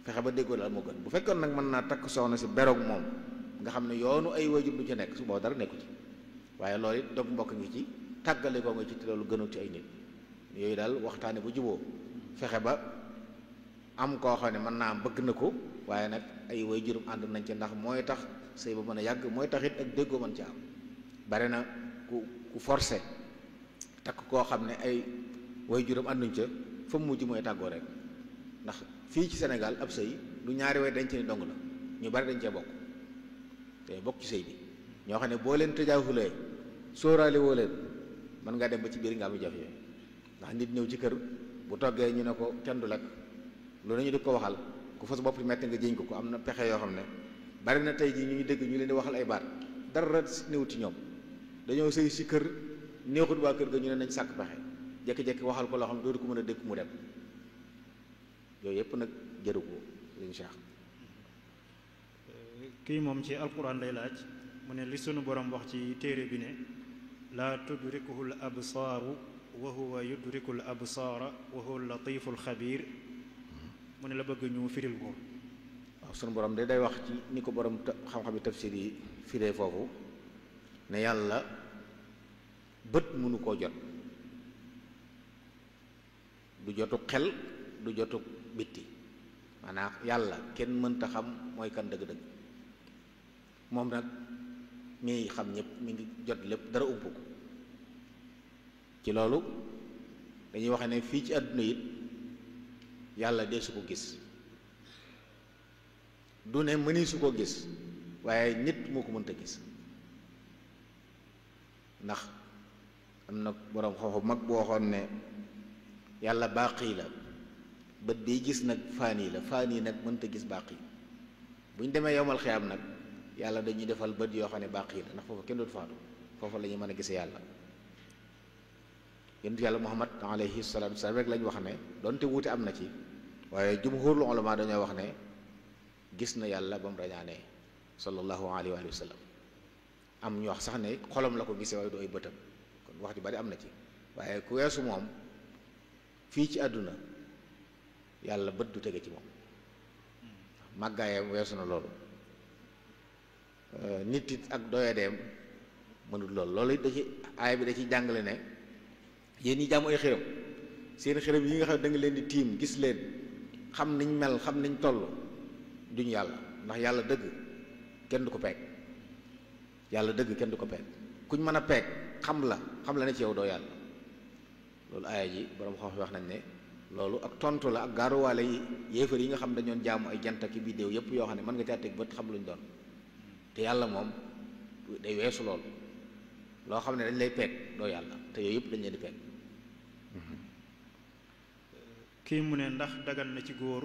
fexe ba déggoo daal moo gën bu fekkoon nag mën naa takk soxna si beroog moom nga xam ne yoonu ay way jur du ci nekk su boobu dara nekku ci waaye loolu it dog mbokk ngi ci tàggale koo nga ci te loolu gënul ci ay nit yooyu daal waxtaane bu juboo fexe ba am koo xam ne mën naa am bëgg na ko waaye nag ay way juróom ànd nañ ci ndax mooy tax sëy ba mën a yàgg mooy tax it ak déggoo mën ci am bare na ku forcé takk koo xam ne ay way juróom ànduñ ca fa mu mujj mooy tàggoo rek ndax fii ci Sénégal ab sëy du ñaari way dañ ci ni dong la ñu bari dañ cee bokk te bokk ci sëy bi ñoo xam ne boo leen tëjaafulee sóoraale woo leen mën ngaa dem ba ci biir nga am jafe yooyu ndax nit ñëw ci kër bu toggee ñu ne ko kenn du lekk loolu ñu di ko waxal ku fa sa bopp metti nga jéñ ko am na pexe yoo xam ne bari na tey jii ñu dégg ñu leen di waxal ay baat dara néewut ci ñoom dañoo sëy si kër neexut waa kër ga ñu ne nañ sàkk pexe jékki-jékki waxal ko loo xam ne dootu ko mën a dégg mu dem yooyu yëpp nag jëru ko incha allah. kii moom ci alquran lay laaj mu ne li sunu borom wax ci téere bi ne laa tudrikuhu l absaaru wa huwa yudriku l absaara wa huwa latifu l xabiir mu ne la bëgg ñu firil ko. waaw sunu borom day wax ci ni ko borom xam-xam yi tafsir yi firee foofu ne yàlla bët mënu koo jot du jotu xel du jotu bitti maanaam yàlla kenn mënta xam mooy kan dëgg-dëgg moom nag mi xam ñëpp mi ngi jot lépp dara ump ko ci loolu dañuy wax ne fii ci àdduna it yàlla dee su ko gis du ne mëni su ko gis waaye nit moo ko mënta gis ndax am na boroom xam-xam mag boo waxoon ne yàlla baaqi la bët bi gis nag faani la faani nag mënta gis baaqi bu ñu demee yowmal xiyaam nag yàlla dañuy defal bët yoo xam ne baaqi la ndax foofu kenn dootu faatu foofu la ñuy mën a gisee yàlla yonent yàlla muhammad alayhi salaatu wasalaam rek lañ wax ne donte wuute am na ci waaye jumhurul ulama dañoo wax ne gis na yàlla ba mu rañaanee sallallahu alayhi wa sallam am ñu wax sax ne xolam la ko gisee waaye du ay bëtam kon wax ju bari am na ci waaye ku weesu moom fii ci àdduna yàlla bët du tege ci moom màggaayam weesu na loolu. nit it ak doyadeem mënut loolu loolu it da ci aay bi da ci jàngale ne yéen ñi jaamu ay xiram seen xiram yi nga xam ne da nga leen di tiim gis leen xam niñ mel xam niñ toll duñu yàlla, ndax yàlla dëgg kenn du ko peeg. yàlla dëgg kenn du ko peeg kuñ mën a peeg xam la ne ci yow doo yàlla. loolu aaya ji borom xam wax nañ ne loolu ak tontu la ak gaaruwaale yi yéefar yi nga xam dañoon jaamu ay jant ak bidéew yépp yoo xam ne mën nga caa teg bët xam luñ doon, te yàlla moom day weesu loolu. loo xam ne dañ lay peeg doo yàlla, te yooyu yëpp dañ leen di peeg. kii mu ne ndax dagan na ci góor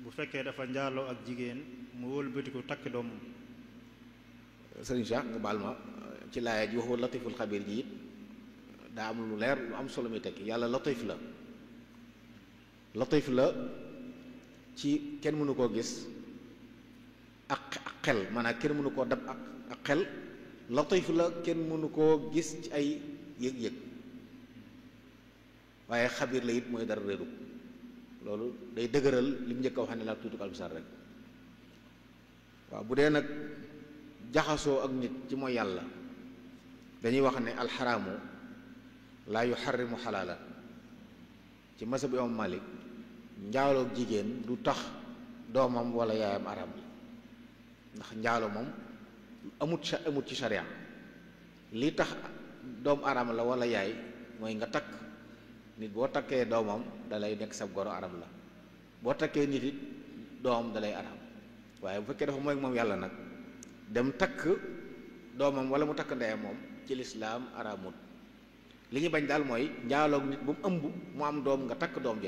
bu fekkee dafa njaaloo ak jigéen mu wëlbatiku takk doomam. sëriñ Cheikh nga baal ma ci laaya ji waxu latiful xabir ji it daa am lu leer lu am solo muy tekki. yàlla latif la ci kenn mënu koo gis ak xel, maanaam kenn mënu koo dab ak xel. latif la kenn mënu koo gis ci ay yëg-yëg, waaye xabir la it mooy dara réeru. loolu day dëgëral li mu njëkk a wax ne laa tuuti albisar rek. waaw bu dee nag jaxasoo ak nit ci mooy yàlla dañuy wax ne alxaraamu laa yuxarrimu xalaala. ci masab imam Malik njaaloog jigéen du tax doomam wala yaayam araam ndax njaalo moom amut ci sharia. li tax doom araam la wala yaay mooy nga takk nit. boo takkee doomam dalay nekk sab goro araam la, boo takkee nit it doomam dalay araam. waaye bu fekkee dafa mooy moom yàlla nag dem takk doomam wala mu takk ndeyam moom ci lislaam araamut. li ñu bañ daal mooy njaaloog nit bu mu ëmb mu am doom nga takk doom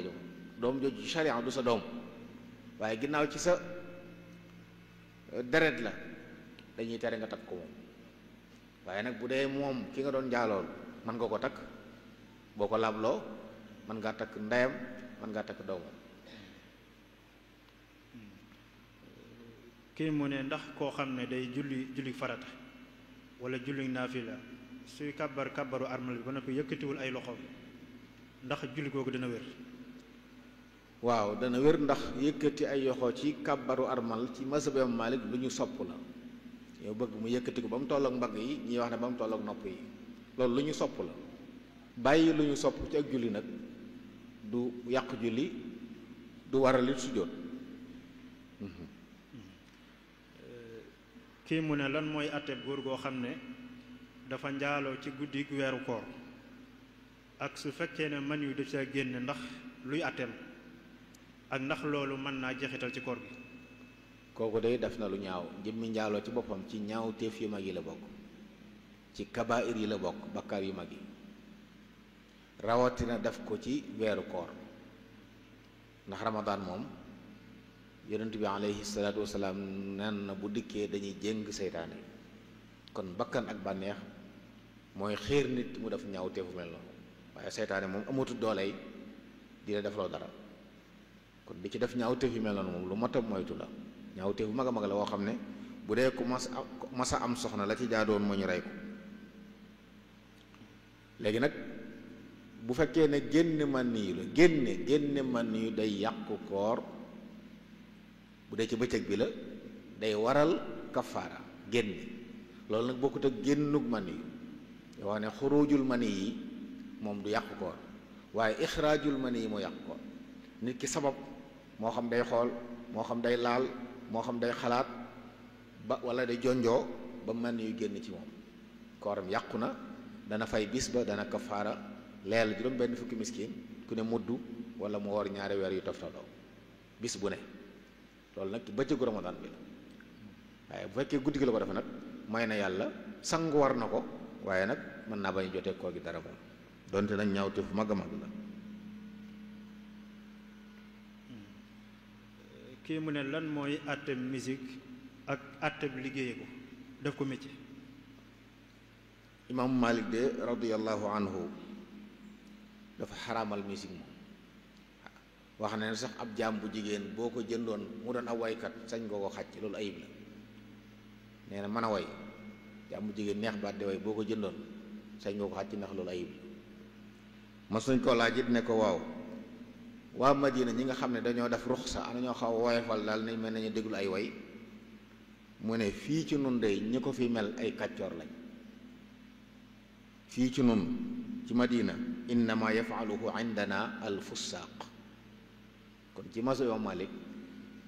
jooju ci sharia du sa doom, waaye ginnaaw ci sa deret la dañuy tere nga takk ko moom. waaye nag bu dee moom ki nga doon njaalool mën nga ko takk, boo ko laabloo mën ngaa takk ndeyam mën ngaa takk doomam. kii mu ne ndax koo xam ne day julli farata wala julli naafila suy kàbbaru armal bi ba noppi yëkkatiwul ay loxoom ndax julli googu dana wér? waaw dana wér, ndax yëkkati ay yoxo ci kàbbaru armal ci mazhab Imam Malik lu ñu sopp la. yow bëgg mu yëkkati ko ba mu tollook mbagg yi, ñuy wax ne ba mu tollook nopp yi, loolu lu ñu sopp la. bàyyi lu ñu sopp ci ak julli nag du yàq julli, du waral it sujjóot. kii mu ne lan mooy àtteeb góor goo xam ne dafa njaaloo ci guddi weeru koor, ak su fekkee ne man yu def sa génn ndax luy àtteem, ak ndax loolu mën naa jeexital ci koor gi? kooku day def na lu ñaaw. jëmmi njaaloo ci boppam ci ñaaw téef yu mag yi la bokk, ci kabaa'ir yi la bokk, bakkaar yu mag yi. rawatina def ko ci weeru koor, ndax ramadaan moom yonent bi alayhi salaatu wasalaam nen na bu dikkee dañuy jéng seytaane. kon bakkan ak bànneex mooy xiir nit mu def ñaaw teefu mel noonu, waaye seytaane moom amatul dooley di la def loo dara. kon di ci def ñaaw teef yu mel noonu moom lu mat a moytu la. ñaaw teef bu mag a mag la woo xam ne bu dee ku masa am soxna la ci jaadoon moo ñu rey ko. léegi nag bu fekkee ne génn man nii la génne man nii day yàqu koor. bu dee ci bëccëg bi la day waral kafaara génne. loolu nag bokkut ak génnug man yi. yoo wax ne xurujul mani yi moom du yàqu koor, waaye ixraajul mani yi moo yàqu koor. nit ki sabab moo xam day xool, moo xam day laal, moo xam day xalaat ba wala day jonjoo ba man yu génn ci moom, kooram yàqu na. dana fay bis ba, dana kafaara leel juróom benn fukki miskin ku ne muddu, wala mu woor ñaari weer yu toftaloo bis bu ne. loolu nag ci bëccëgu ramadaan bi la. waaye bu fekkee guddi gi la ko defe nag may na yàlla, sangu war na ko, waaye nag mën naa bañ jotee koor gi dara moom, donte nag ñaawte fu mag a mag la. kii mu ne lan mooy àtteb musique ak àtteb liggéeye ko def ko métier? imaamu Malik de radiyallahu anhu dafa xaraamal musique moom. wax na ne sax ab jaam bu jigéen boo ko jëndoon mu doon ab waykat sañ nga ko xàcc, loolu ayib la. nee na mën a way, jaam bu jigéen neex baat de way boo ko jëndoon sañ nga ko xàcc ndax loolu ayib la. mas nañ koo laaj it ne ko waaw waa Madina ñi nga xam ne dañoo def ruxsa ana ñoo xaw woyofal daal nañ mel nañu déglu ay way mu ne fii ci nun de ñi ko fi mel ay kàccoor lañ fii ci nun ci Madina innama yafaluhu indana al fussaq kon ci maso Imam Malik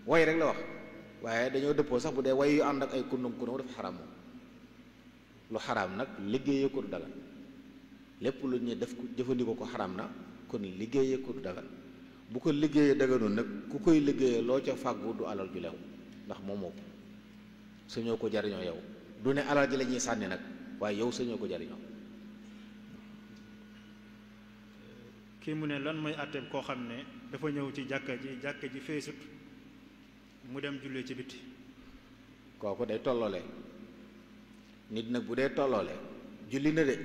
way rek la wax waaye dañoo dëppoo sax bu dee way yu ànd ak ay kundum kundum dafa xaraam moom lu xaraam nag liggéeyee ko du dagan lépp lu ñu def ko jëfandikoo ko xaraam na kon liggéeyee ko du dagan bu ko liggéeyee daganoon nag ku koy liggéeyee loo ca fàggu du alal ju lew ndax moom moo ko sañoo ko jariñoo yow du ne alal ji la ñuy sànni nag waaye yow sañoo ko jariñoo. kii mu ne lan mooy àtteeb koo xam ne dafa ñëw ci jàkka ji feesut mu dem jullee ci bitti. kooku day tolloole nit nag bu dee tolloole julli na de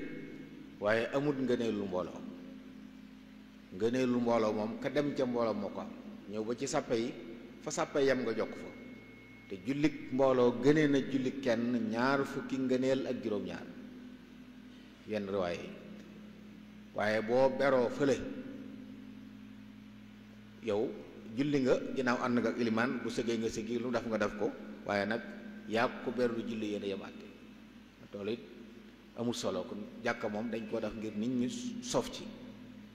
waaye amut ngëneelu mbooloo ngëneelu mbooloo moom ka dem ca mbooloo moo ko am ñëw ba ci sàppe yi fa sàppe yam nga jokk fa te jullik mbooloo gënee na jullik kenn 20 ngëneel ak juróom-ñaar yenn riwaay yi waaye boo beroo fële yow julli nga ginnaaw ànd nga ak ilimaan bu sëggee nga sëggi lu def nga def ko waaye nag yaa ko beru julli yéen a yem àtte loolu it amul solo kon jàkka moom dañ koo def ngir nit ñi sof ci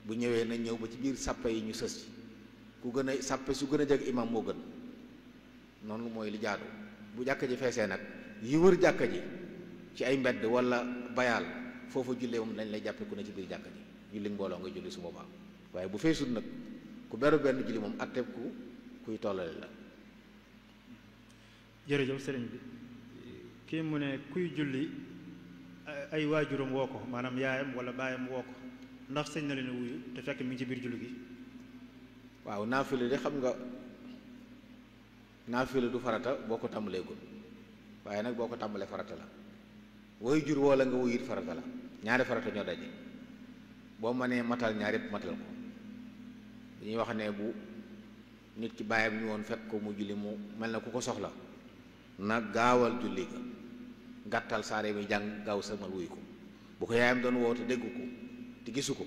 bu ñëwee nañ ñëw ba ci biir sàppe yi ñu sës ci ku gën a sàppe su gën a jeg imam moo gën noonu mooy li jaadu bu jàkka ji feesee nag yi wër jàkka ji ci ay mbedd wala bayaal foofu jullee moom dañ lay jàppe ku ne ci biir jàkka ji julli mbooloo nga julli su boobaa waaye bu feesut nag ku beru benn julli moom atteeb kuy tollale la. jërëjëf sëriñ bi kii mu ne kuy julli ay waajuram woo ko maanaam yaayam wala baayam woo ko ndax sëñ na leen wuyu te fekk mi ngi ci biir julli gi. waaw naafila de xam nga naafila du farata boo ko tàmbaleegul waaye nag boo ko tàmbalee farata la waajur woo la nga wuyit farata la ñaari farata ñoo daje boo mënee matal ñaar yëpp matal ko dañuy wax ne bu nit ki baayam ñu woon fekk ko mu julli mu mel na ku ko soxla na gaawal julli ga gàttal saare mi jàng gaaw sëlmal wuyu ko bu ko yaayam doon woo te déggu ko te gisu ko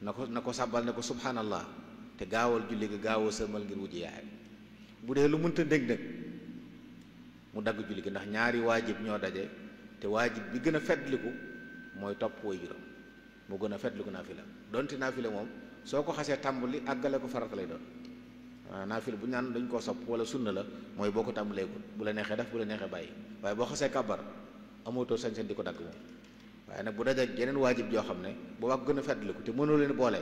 na ko sàbbal ne ko subhanallah te gaawal julli ga gaawoo sëlmal ngir wujji yaayam bu dee lu mënta dégg nag mu dagg julli gi ndax ñaari waajib ñoo daje te waajib bi gën a feddliku mooy topp waajuram moo gën a feddliku naafila donte naafila moom soo ko xasee tàmbali àggale ko farata lay doon waaw naafila bu ñu naan dañ koo sopp wala sunna la mooy boo ko tàmbaleegul bu la neexee def bu la neexee bàyyi waaye boo xasee kàbbar amootoo sañ-sañ di ko dagg moom waaye nag bu dajee yeneen waajib joo xam ne boo wax gën a feddliku te mënoo leen boole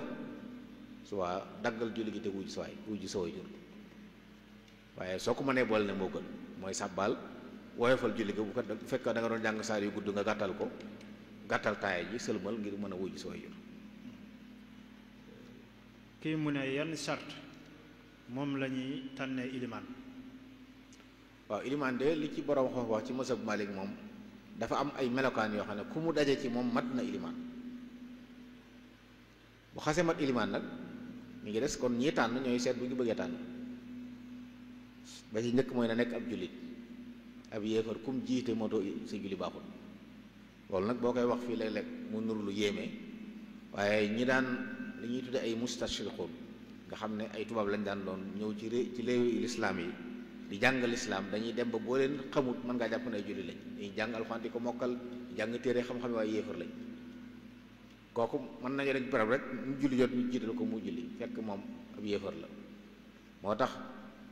su waa daggal julli gi te wuj sa waay wuj sa waajur waaye soo ko mënee boole ne moo gën mooy sàbbaal woyofal julli gi bu fekkee da nga doon jàng saar yu gudd nga gàttal ko gàttal taaya ji sëlmal ngir mën a wuj sa waajur. kii mu ne yan charte moom la ñuy tànnee ilimaan. waaw ilimaan de li ci borom wax ci mazhab Malik moom dafa am ay melokaan yoo xam ne ku mu daje ci moom mat na ilimaan bu xasee mat ilimaan nag mi ngi des kon ñii tànn ñooy seet bu ñu bëggee tànn ba ci njëkk mooy na nekk ab jullit ab yéefar kum jiite moto sa julli baaxul loolu nag boo koy wax fii léeg-léeg mu nuru lu yéeme waaye ñi daan li ñuy tudde ay mustashriqun nga xam ne ay tubaab lañ daan doon ñëw ci réewi lislaam yi di jàng lislaam dañuy dem ba boo leen xamut mën ngaa jàpp ne ay julli lañ dañuy jàng alxuraan di ko mokkal jàng téere xam-xam waaye yéefar lañ kooku mën nañu dañ barab rek mu julli jot ñu jiital ko mu julli fekk moom ab yéefar la moo tax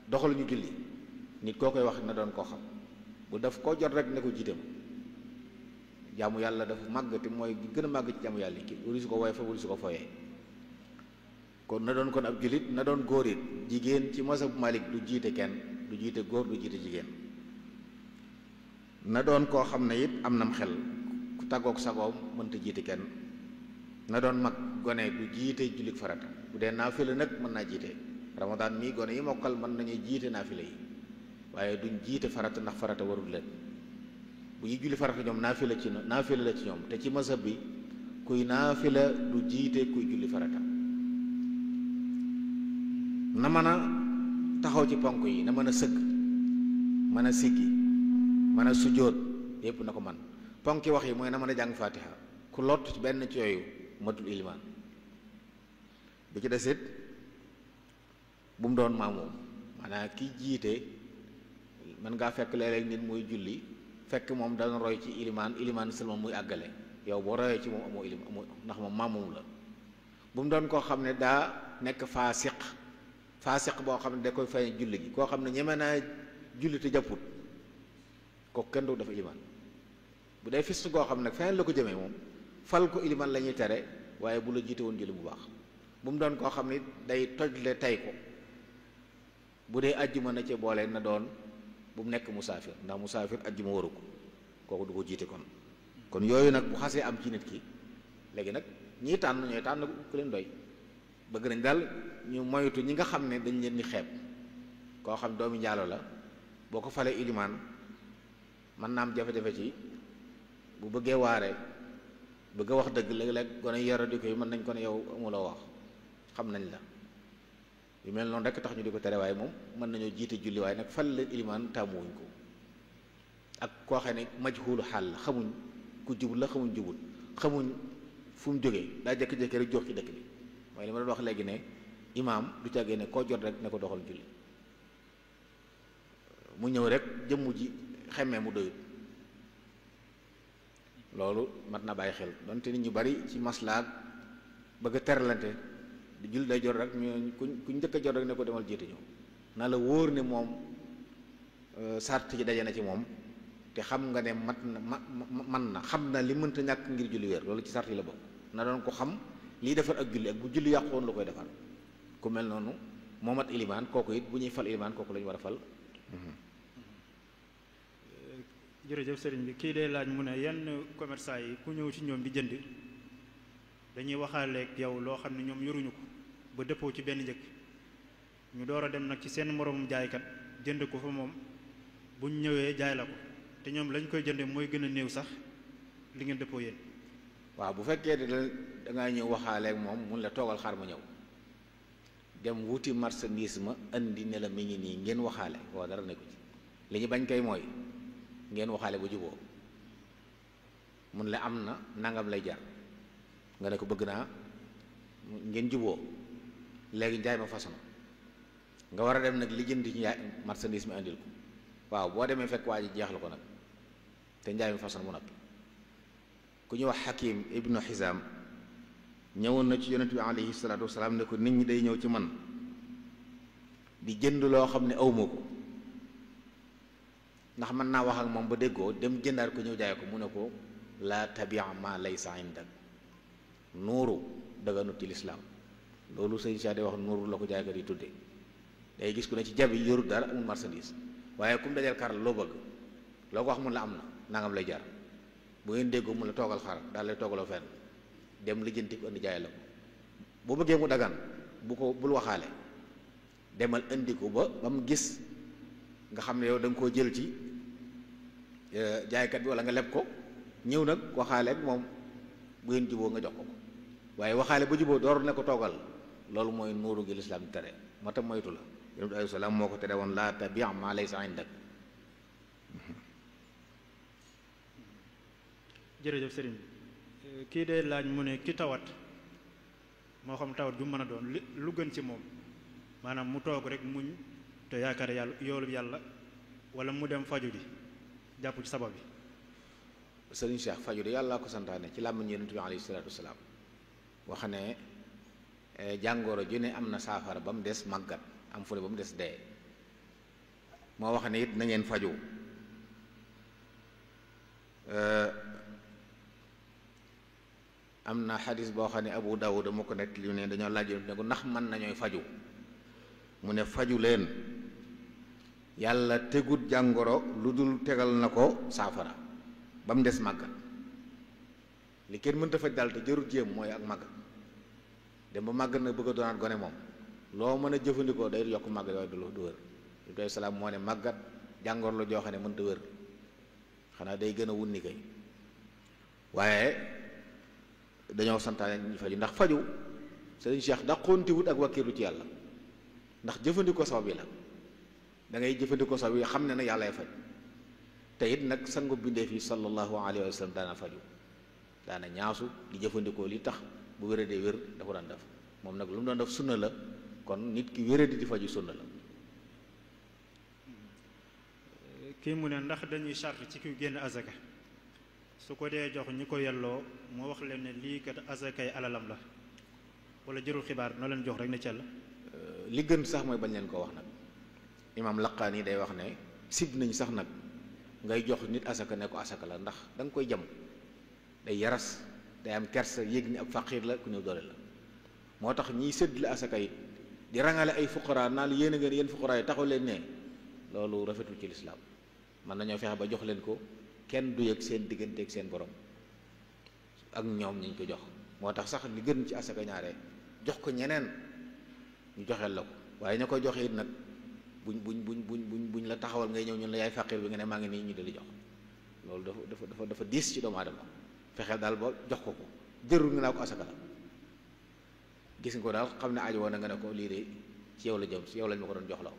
doxal ñu julli nit koo koy wax na doon koo xam bu daf koo jot rek ne ko jiite ma jaamu yàlla dafa màgg te mooy gën a màgg ci jaamu yàlla ki wuri su ko woy fa wuri su ko foyee kon na doon kon ab jullit na doon góor it jigéen ci mazhab Malik du jiite kenn du jiite góor du jiite jigéen na doon koo xam ne it am nam xel ku tàggoog sagoom mënta jiite kenn na doon mag gone du jiite jullit farata bu dee naafila nag mën naa jiite ramadaan mii gone yi mokkal mën nañu jiite naafila yi waaye duñ jiite farata ndax farata warul leen bu ñuy julli farata ñoom naafila la ci ñoom te ci mazhab bi kuy naafila du jiite kuy julli farata na mën a taxaw ci ponk yi na mën a sëgg mën a siggi mën a sujjóot yépp na ko man ponki wax yi mooy na mën a jàng fatiha ku lott ci benn ci yooyu matul ilimaan bi ci desit bu mu doon maamoom. maanaam ki jiite mën ngaa fekk léeg-léeg nit muy julli fekk moom dana roy ci ilimaan seulement muy àggale yow boo royee ci moom amoo ndax moom maamoom la. bu mu doon koo xam ne daa nekk faasiq boo xam ne da koy fay julli gi koo xam ne ñeme naa julli te jàpput kooku kenn du dafa ilimaan. bu dee fist goo xam ne nag feneen la ko jëmee moom fal ko ilimaan la ñuy tere waaye bu la jiite woon julli bu baax. bu mu doon koo xam ne day tojle tey ko bu dee ajjuma na ci boole na doon bu mu nekk musaafir ndax musaafir ajjuma waru ko kooku du ko jiite kon yooyu nag bu xasee am ci nit ki léegi nag ñii tànn ñooy tànn ku leen doy. bëgg nañ daal ñu moytu ñi nga xam ne dañ leen di xeeb koo xam doomi njaalo la boo ko falee ilimaan mën naa am jafe-jafe ci bu bëggee waare bëgg a wax dëgg léeg-léeg gone yara di ko yi mën nañ ko ne yow amuloo wax xam nañ la yu mel noonu rek tax ñu di ko tere waaye moom mën nañoo jiite julli waaye nag fal leen ilimaan tàmmuwuñ ko ak koo xam ne majhulu xaal la xamuñ ku jubul la xamuñ jubul xamuñ fu mu jógee daa jékki-jékki rek jox ci dëkk bi mooy li ma doon wax léegi ne imaam du càggee ne koo jot rek ne ko doxal julli mu ñëw rek jëmm ji xemmee mu doyut loolu mat na bàyyi xel donte nit ñu bari ci maslaak bëgg a teralante di julli day jot rek ñu kuñ njëkk a jot rek ne ko demal jiite ñëw na la wóor ne moom sart ci daje na ci moom te xam nga ne man na xam na li mënta ñàkk ngir julli wér loolu ci sart yi la bokk na doon ko xam lii defar ak julli ak bu julli yàqoon lu koy defar ku mel noonu moo mat ilimaan kooku it bu ñuy fal ilimaan kooku la ñu war a fal. jërëjëf sëriñ bi kii dee laaj mu ne yenn commerçant yi ku ñëw ci ñoom di jënd dañuy waxaaleeg yow loo xam ne ñoom yoruñu ko ba dëppoo ci benn njëkk ñu door a dem nag ci seen moroomum jaaykat jënd ko fa moom buñ ñëwee jaay la ko te ñoom lañ koy jënde mooy gën a néew sax li ngeen dëppoo yéen. waaw bu fekkee da ngaa ñëw waxaaleeg moom mun la toogal xaar ma ñëw dem wuti marchandise ma andi ne la mi ngi nii ngeen waxaale waaw dara nekku ci li ñu bañ kay mooy ngeen waxaale bu juboo mun la am na nangam lay jar nga ne ko bëgg naa ngeen juboo léegi njaay ma façon nga war a dem nag li jënd ci njaay marchandise mi andil ko waaw boo demee fekk waa ji jeexlu ko nag te njaay mi façon mu noppi ku ñuy wax Hakim ibnu Xisaam ñëwoon na ci yonent bi alayhi salaatu wasalaam ne ko nit ñi day ñëw ci man di jënd loo xam ne awma ko ndax mën naa wax ak moom ba déggoo dem jëndaat ko ñëw jaay ko mu ne ko laa tabia ma laysa indak nuuru daganut ci lislaam loolu sëñ Cheikh di wax nuuru la ko jaaykat yi tudde day gis ku ne ci jab yi yorut dara amul marchandise waaye kum dajal kar la loo bëgg loo ko wax mun la am na nangam lay jar bu ngeen déggoo mun la toogal xar daal lay toogaloo fenn dem lijjanti ko indi jaay la ko boo bëggee mu dagan bul waxaale demal indi ko ba mu gis nga xam ne yow da nga koo jël ci jaaykat bi wala nga leb ko ñëw nag waxaale ak moom bu ngeen juboo nga jox ko waaye waxaale ba juboo door ne ko toogal loolu mooy nuuru gi lislaam tere moo tax moytu la yonent bi alayhi salaam moo ko tere woon laa tabi' maa laysa indak. jërëjëf sëriñ kii de laaj mu ne ki tawat moo xam tawat ju mën a doon lu gën ci moom maanaam mu toog rek muñ te yaakaar yàlla yoolu yàlla wala mu dem faju ji jàpp ci sabab bi. sëriñ Cheikh faju de yàlla ko santaane ci làmmiñ yonent bi alayhi salaatu wasalaam wax ne jàngoro ju ne am na saafara ba mu des màggat am fu ne ba mu des dee moo wax ne it na ngeen faju am na xadis boo xam ne Abu Dawud moo ko nekk li ne dañoo laaj ne ko ndax mën nañooy faju mu ne faju leen yàlla tegut jàngoro lu dul tegal na ko saafara ba mu des màggat li kenn mënta faj daal te jërut jéem mooy ak màggat dem ba màggat na bëgg a doonaat gone moom loo mën a jëfandikoo day yokk màggat waaye du wër Ibrahima salaam moo ne màggat jàngoro la joo xam ne mënta wër xanaa day gën a wunni kay waaye dañoo santaane ñu faju ndax faju sëriñ Cheikh da xontiwut ak wakkiilu ci yàlla ndax jëfandikoo sabab yi la da ngay jëfandikoo sabab yi xam ne na yàllay faj te it nag sangu bindee fi sallallahu alayhi wa sallam daana faju daana ñaasu di jëfandikoo li tax bu wéree dee wér dafa daan def moom nag lu mu doon def sunna la kon nit ki wéradi di faju sunna la. kii mu ne ndax dañuy charte ci kuy génn azaka su ko dee jox ñi ko yelloo moo wax leen ne lii kat azakay alalam la wala jërul xibaar noo leen jox rek ne cell. li gën sax mooy bañ leen ko wax nag. imaam Laqaani day wax ne sib nañ sax nag ngay jox nit asaka ne ko asaka la ndax da nga koy jam day yaras day am kersa yéeg ni ab faqiir la ku ñëw doole la. moo tax ñiy séddale asaka yi di rangale ay fuqaraa naa la yéen a ngeen yéen fuqaraa yi taxaw leen ne loolu rafetul ci lislaam. mën nañoo fexe ba jox leen ko kenn du yëg seen digganteeg seen borom ak ñoom ñu ko jox. moo tax sax li gën ci asaka ñaare jox ko ñeneen ñu joxeel la ko waaye ña koy joxe it nag buñ la taxawal ngay ñëw ñun la yaay faqir bi nga ne maa ngi nii ñu di jox loolu dafa diis ci doomu aadama. fexeel daal ba jox ko jërul nga naa ko asaka la gis nga ko daal xam ne aajo woon na nga ne ko lii de ci yow la jëm ci yow lañ ma ko doon jox la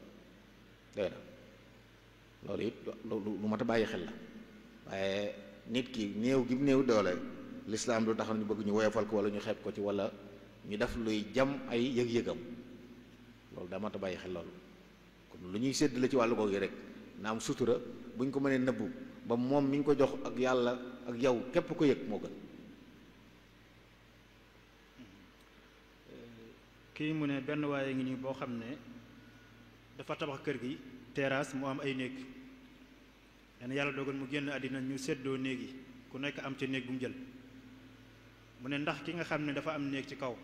doy na loolu it lu mat a bàyyi xel la. waaye nit ki néew gi néew doole lislaam du taxaw ñu bëgg ñu woyofal ko wala ñu xeeb ko ci wala ñu def luy jam ay yëg-yëgam loolu daa mat a bàyyi xel loolu. kon lu ñuy séddale ci wàllu googu rek na am sutura buñ ko mënee nëbbu ba moom mi ñu ko jox ak yàlla ak yow képp ko yëg moo gën. kii mu ne benn waaye ngi nii boo xam ne dafa tabax kër gi terrasse mu am ay néeg nee yàlla dogal mu génn àddina ñu séddoo néeg yi ku nekk am ci néeg bu mu jël mu ne ndax ki nga xam ne dafa am néeg ci kaw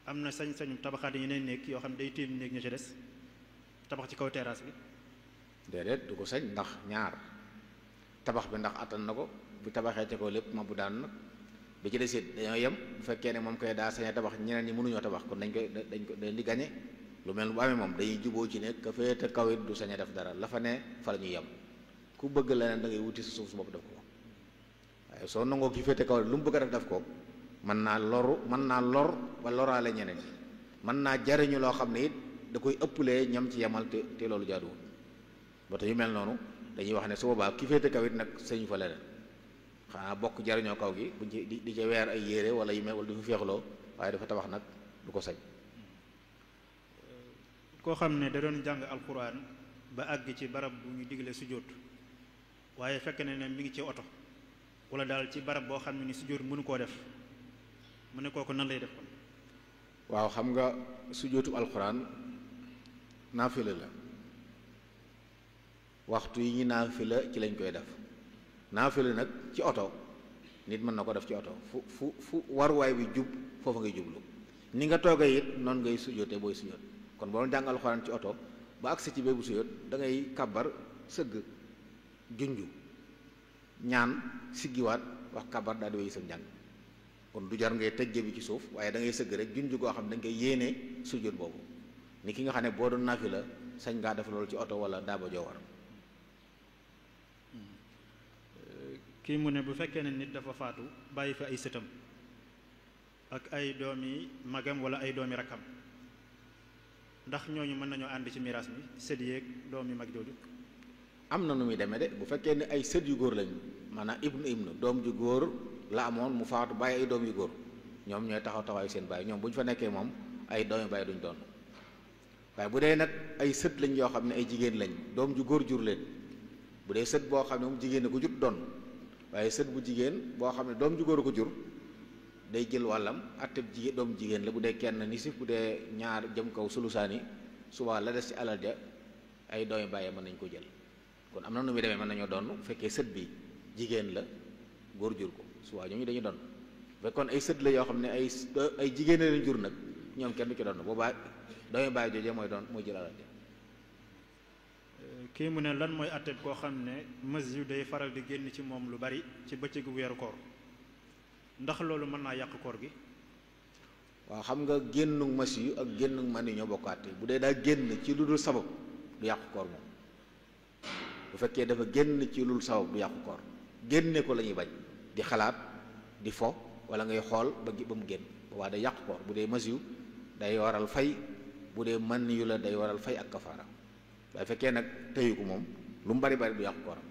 am na sañ-sañu tabaxaat yeneen néeg yoo xam ne day tiim néeg ña ci des tabax ci kaw terrasse bi. déedéet du ko sañ ndax ñaar tabax bi ndax attan na ko bu tabaxee ci kaw lépp ma bu daan nag bi ci des it dañoo yem bu fekkee ne moom koy daa sañ a tabax ñeneen ñi mënuñoo tabax kon dañ di gañe lu mel bu amee moom dañuy juboo ci ne ka féete kaw it du sañ a def dara la fa ne fa la ñuy yem ku bëgg leneen da ngay wuti sa suuf su bopp def ko waaye soo nangoo ki féete kaw lu mu bëgg a def ko mën naa lor ba loraale ñeneen ñi mën naa jariñu loo xam ne it da koy ëpplee ñam ci yemal te loolu jaaduwul ba te yu mel noonu dañuy wax ne su boobaa ki féete kaw it nag sëñu fa leneen xanaa bokk jariñoo kaw gi buñ ci di ca weer ay yére wala yu mel wala du fi féexloo waaye dafa tabax nag du ko sañ. koo xam ne da doon jàng alquran ba àgg ci barab bu ñu digle sujjóot waaye fekk ne mi ngi ci oto wala daal ci barab boo xam ne ni sujjóot mënu koo def mu ne kooku nan lay def kon. waaw xam nga sujjóotu alquran naafila la waxtu yi ñu naafila ci lañ koy def naafila nag ci oto nit mën na ko def ci oto fu waruwaay bi jub foofu ngay jublu ni nga toogee it noonu ngay sujjóotee booy sujjóot kon boo doon jàng alxuraan ci oto ba agsi ci bébu sujjóot da ngay kàbbar sëgg junju ñaan siggiwaat wax kàbbar daal di wéy sa njàng kon du jar ngay tëjje bi ci suuf waaye da ngay sëgg rek junju goo xam ne da nga koy yéenee sujjóot boobu ni ki nga xam ne boo doon naafila sañ ngaa def loolu ci oto wala daaba joo war. kii mu ne bu fekkee ne nit dafa faatu bàyyi fi ay sëtam ak ay doomi magam wala ay doomi rakkam ndax ñooñu mën nañoo ànd ci miraas mi sët yeeg doomi mag jooju. am na nu muy demee de bu fekkee ne ay sët yu góor lañu maanaam ibnu doom ju góor la amoon mu faatu bàyyi ay doom yu góor ñoom ñooy taxaw taxawaayu seen bàyyi ñoom bu ñu fa nekkee moom ay doomi bàyyi duñ doon waaye bu dee nag ay sët lañ yoo xam ne ay jigéen lañ doom ju góor jur leen bu dee sët boo xam ne moom jigéen ko jur doon waaye sët bu jigéen boo xam ne doom ju góor ko jur day jël wàllam atteb jigéen doomu jigéen la bu dee kenn nisif bu dee ñaar jëm kaw sulusaani suba la des ci alal ja ay doomi bàyyi mën nañ ko jël kon am na nu muy demee mën nañoo doon bu fekkee sët bi jigéen la góor jur ko suba ñooñu dañuy doon bu fekkoon ay sët la yoo xam ne ay jigéen leen jur nag ñoom kenn du ci doon boobaa doomi bàyyi joojee mooy jël alal ja. kii mu ne lan mooy atteb koo xam ne mas yu day faral di génn ci moom lu bari ci bëccëgu weeru koor ndax loolu mën naa yàq koor gi. waaw xam nga génnug mas yu ak génnug mani ñoo bokkaate bu dee daa génn ci lu dul sabab du yàqu koor moom bu fekkee dafa génn ci lu dul sabab du yàqu koor génne ko la ñuy bañ di xalaat di fo wala ngay xool ba mu génn boobaa day yàqu koor bu dee mas yu day waral fay bu dee mani yu la day waral fay ak kafaara waaye fekkee nag tëyu ko moom lu mu bari du yàqu kooram.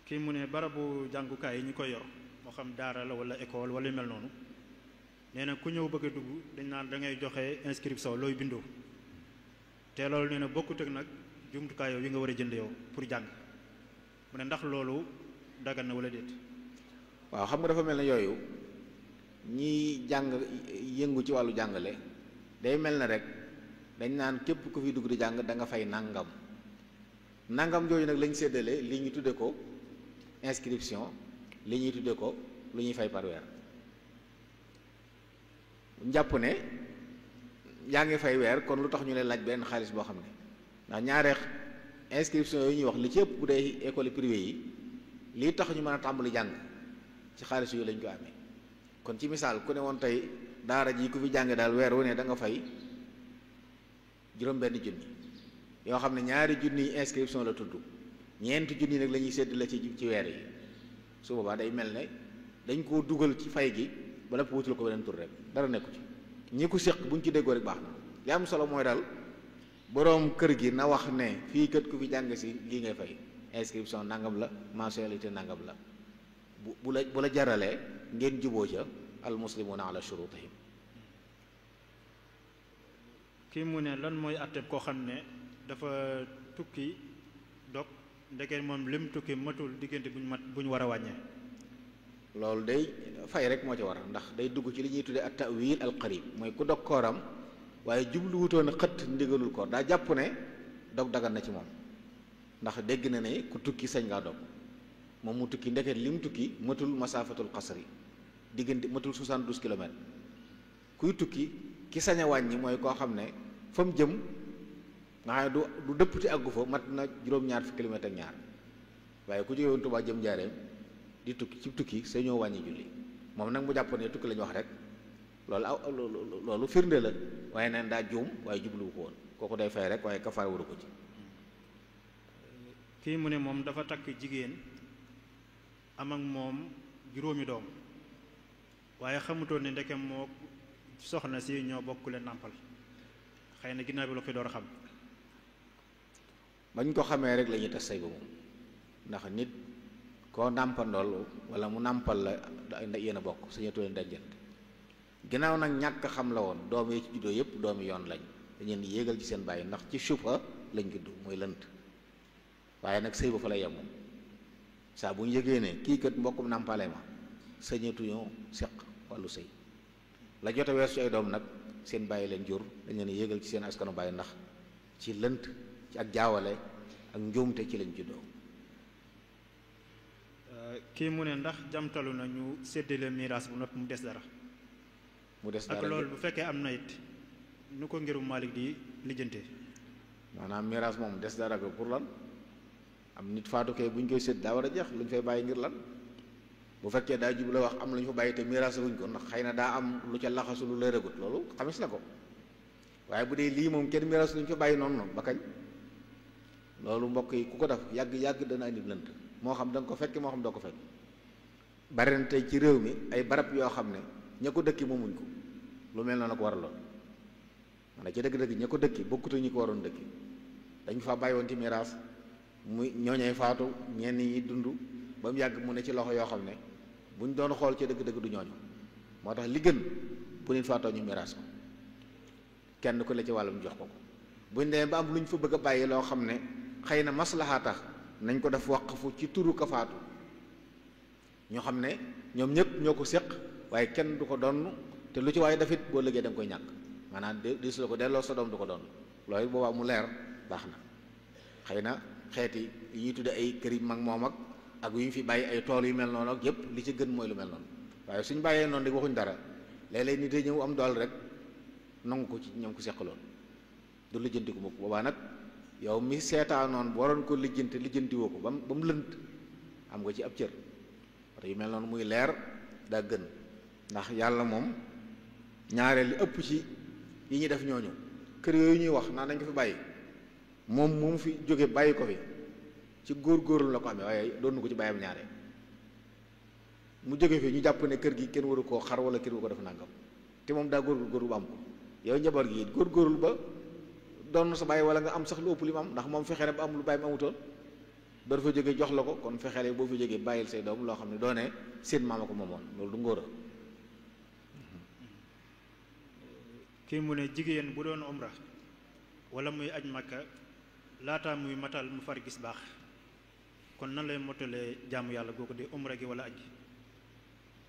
kii mu ne barabu jàngukaay yi ñu koy yor moo xam daara la wala école wala yu mel noonu nee na ku ñëw bëgg a dugg dañ naan da ngay joxe inscription looy bindoo te loolu nee na bokkut ak nag jumtukaay yow yi nga war a jënd yow pour jàng mu ne ndax loolu dagan na wala déet. waaw xam nga dafa mel ne yooyu ñiy jàng yëngu ci wàllu jàngale day mel ne rek dañ naan képp ku fi dugg di jàng da nga fay nangam nangam jooju nag lañ séddale li ñu tudde ko inscription li ñuy tudde ko lu ñuy fay par weer njàpp ne yaa ngi fay weer kon lu tax ñu leen laaj benn xaalis boo xam ne ndax ñaare inscription yooyu ñuy wax li ci ëpp bu dee école privée yi lii tax ñu mën a tàmbali jàng ci xaalis yooyu lañ ko amee kon ci misaal ku ne woon tey daara ji ku fi jàng daal weer wu ne da nga fay juróom-benn junni yoo xam ne ñaari junni inscription la tudd ñeenti junni nag la ñuy séddale ci weer yi su boobaa day mel ne dañ koo dugal ci fay gi ba lépp wutul ko beneen tur rek dara nekku ci ñi ko séq buñ ci déggoo rek baax na li am solo mooy daal boroom kër gi na wax ne fii kët ku fi jàng si lii ngay fay inscription nangam la mensualité nangam la bu la jaralee ngeen juboo ca al muslimuna ala shurutihim. kii mu ne lan mooy àtteeb koo xam ne dafa tukki dog ndeke moom lim tukki matul diggante bu ñu war a wàññee. loolu day fay rek moo ci war ndax day dugg ci li ñuy tuddee at ta'wil al qarib mooy ku dog kooram waaye jublu wutoon xët ndigalul koor daa jàpp ne dog dagan na ci moom ndax dégg na ne ku tukki sañ ngaa dog moom mu tukki ndeket lim tukki matul masaafatul qasri diggante matul 72 kilomètres kuy tukki ki sañ a wàññi mooy koo xam ne fa mu jëm nga xam ne du dëppti àggu fa mat na juróom-ñaar fi kilomètres ak ñaar waaye ku jóge woon Tuubaa jëm Njaaréem di tukki ci tukki sa ñoo wàññi julli moom nag mu jàpp ne tukki la ñu wax rek loolu firnde la waaye neen daa juum waaye jubluwu ko woon kooku day fay rek waaye kafaara waru ko ci. kii mu ne moom dafa takk jigéen am ak moom juróomi doom waaye xamutoon ne ndeke moo soxna si ñoo bokk leen nàmpal xëy na ginnaaw bi la koy door a xam. bañ ko xamee rek la ñuy tas say ba moom ndax nit koo nàmpandool wala mu nàmpal la yéen a bokk sañatu leen dajjante ginnaaw nag ñàkk xam la woon doom yi ci juddoo yépp doomi yoon lañ dañ leen di yéegal ci seen bàyyi ndax ci suufa lañ judd mooy lënt waaye nag sëy ba fa la yem moom saa bu ñu yëgee ne kii kat mbokkum nàmpale ma sañatuñoo seq wàllu sëy la jote weesu ci ay doom nag seen bàyyi leen jur dañ leen yéegal ci seen askanu bàyyi ndax ci lënt ci ak jaawale ak njuumte ci lañ juddoo. kii mu ne ndax jamtalu na ñu séddale miraas bu noppi mu des dara. mu des dara ak loolu bu fekkee am na it nu ko ngirum Maalik di lijjante. maanaam miraas moom des dara ko pour lan am nit faatu kay bu ñu koy sédd daa war a jeex lu ñu fay bàyyi ngir lan bu fekkee daa jub la wax am lu ñu fa bàyyi te miraas wuñ ko ndax xëy na daa am lu ca laxasu lu leeragut loolu xamis na ko waaye bu dee lii moom kenn miraas lu ñu fa bàyyi noonu ba kañ loolu mbokk yi ku ko def yàgg dana indi lënt moo xam da nga ko fekk moo xam doo ko fekk bari na tey ci réew mi ay barab yoo xam ne ña ko dëkki moomuñ ko lu mel noonu ko waraloon maanaam ci dëgg-dëgg ña ko dëkki bokkutu ñi ko waroon dëkki dañ fa bàyyi woon ci miraas muy ñooñee faatu ñenn ñi dund ba mu yàgg mu ne ci loxo yoo xam ne buñ doon xool ci dëgg-dëgg du ñooñu moo tax li gën bu nit faatoo ñu miraas ko kenn ku la ci wàllum jox ko ko buñ demee ba am lu ñu fa bëgg a bàyyi loo xam ne xëy na maslaha tax nañ ko def waqfu ci turu ka faatu ñoo xam ne ñoom ñëpp ñoo ko séq waaye kenn du ko donn te lu ci waaye dafit boo liggéey da nga koy ñàkk maanaam di su la ko delloo sa doom du ko doon loolu boobaa mu leer baax na xëy na xeeti yi ñuy tudde ay kër yi mag moom ak yu ñu fi bàyyi ay tool yu mel noonu ak yëpp li ci gën mooy lu mel noonu waaye suñ bàyyee noonu rek waxuñ dara léeg-léeg nit ñëw am dool rek nangu ko ci ñoom ko seqaloon du lijjanti ko mukk boobaa nag yow mi seetaanoon bu waroon ko lijjanti woo ko ba mu lënt am nga ci ab cër wata yu mel noonu muy leer daa gën ndax yàlla moom ñaareel li ëpp ci yi ñuy def ñooñu kër yooyu ñuy wax naan nañ ko fi bàyyi moom mu fi jóge bàyyi ko fi ci góor-góorlu la ko amee waaye doon ko ci bàyyam ñaare mu jóge fi ñu jàpp ne kër gi kenn waru koo xar wala kër waru ko def nangam te moom daa góor-góorlu ba am ko yow njaboot gi góor-góorlu ba doon sa bàyyi wala nga am sax lu ëpp li mu am ndax moom fexee ne ba am lu bàyyi mu amutoon door fa jógee jox la ko kon fexeele boo fi jógee bàyyil say doom loo xam ne doone seen maama ko moomoon loolu du ngóora. kii mu ne jigéen bu doon umra wala muy aj Makka laata muy matal mu far gis baax kon nan lay motalee jaamu yàlla googu di umra gi wala aj gi.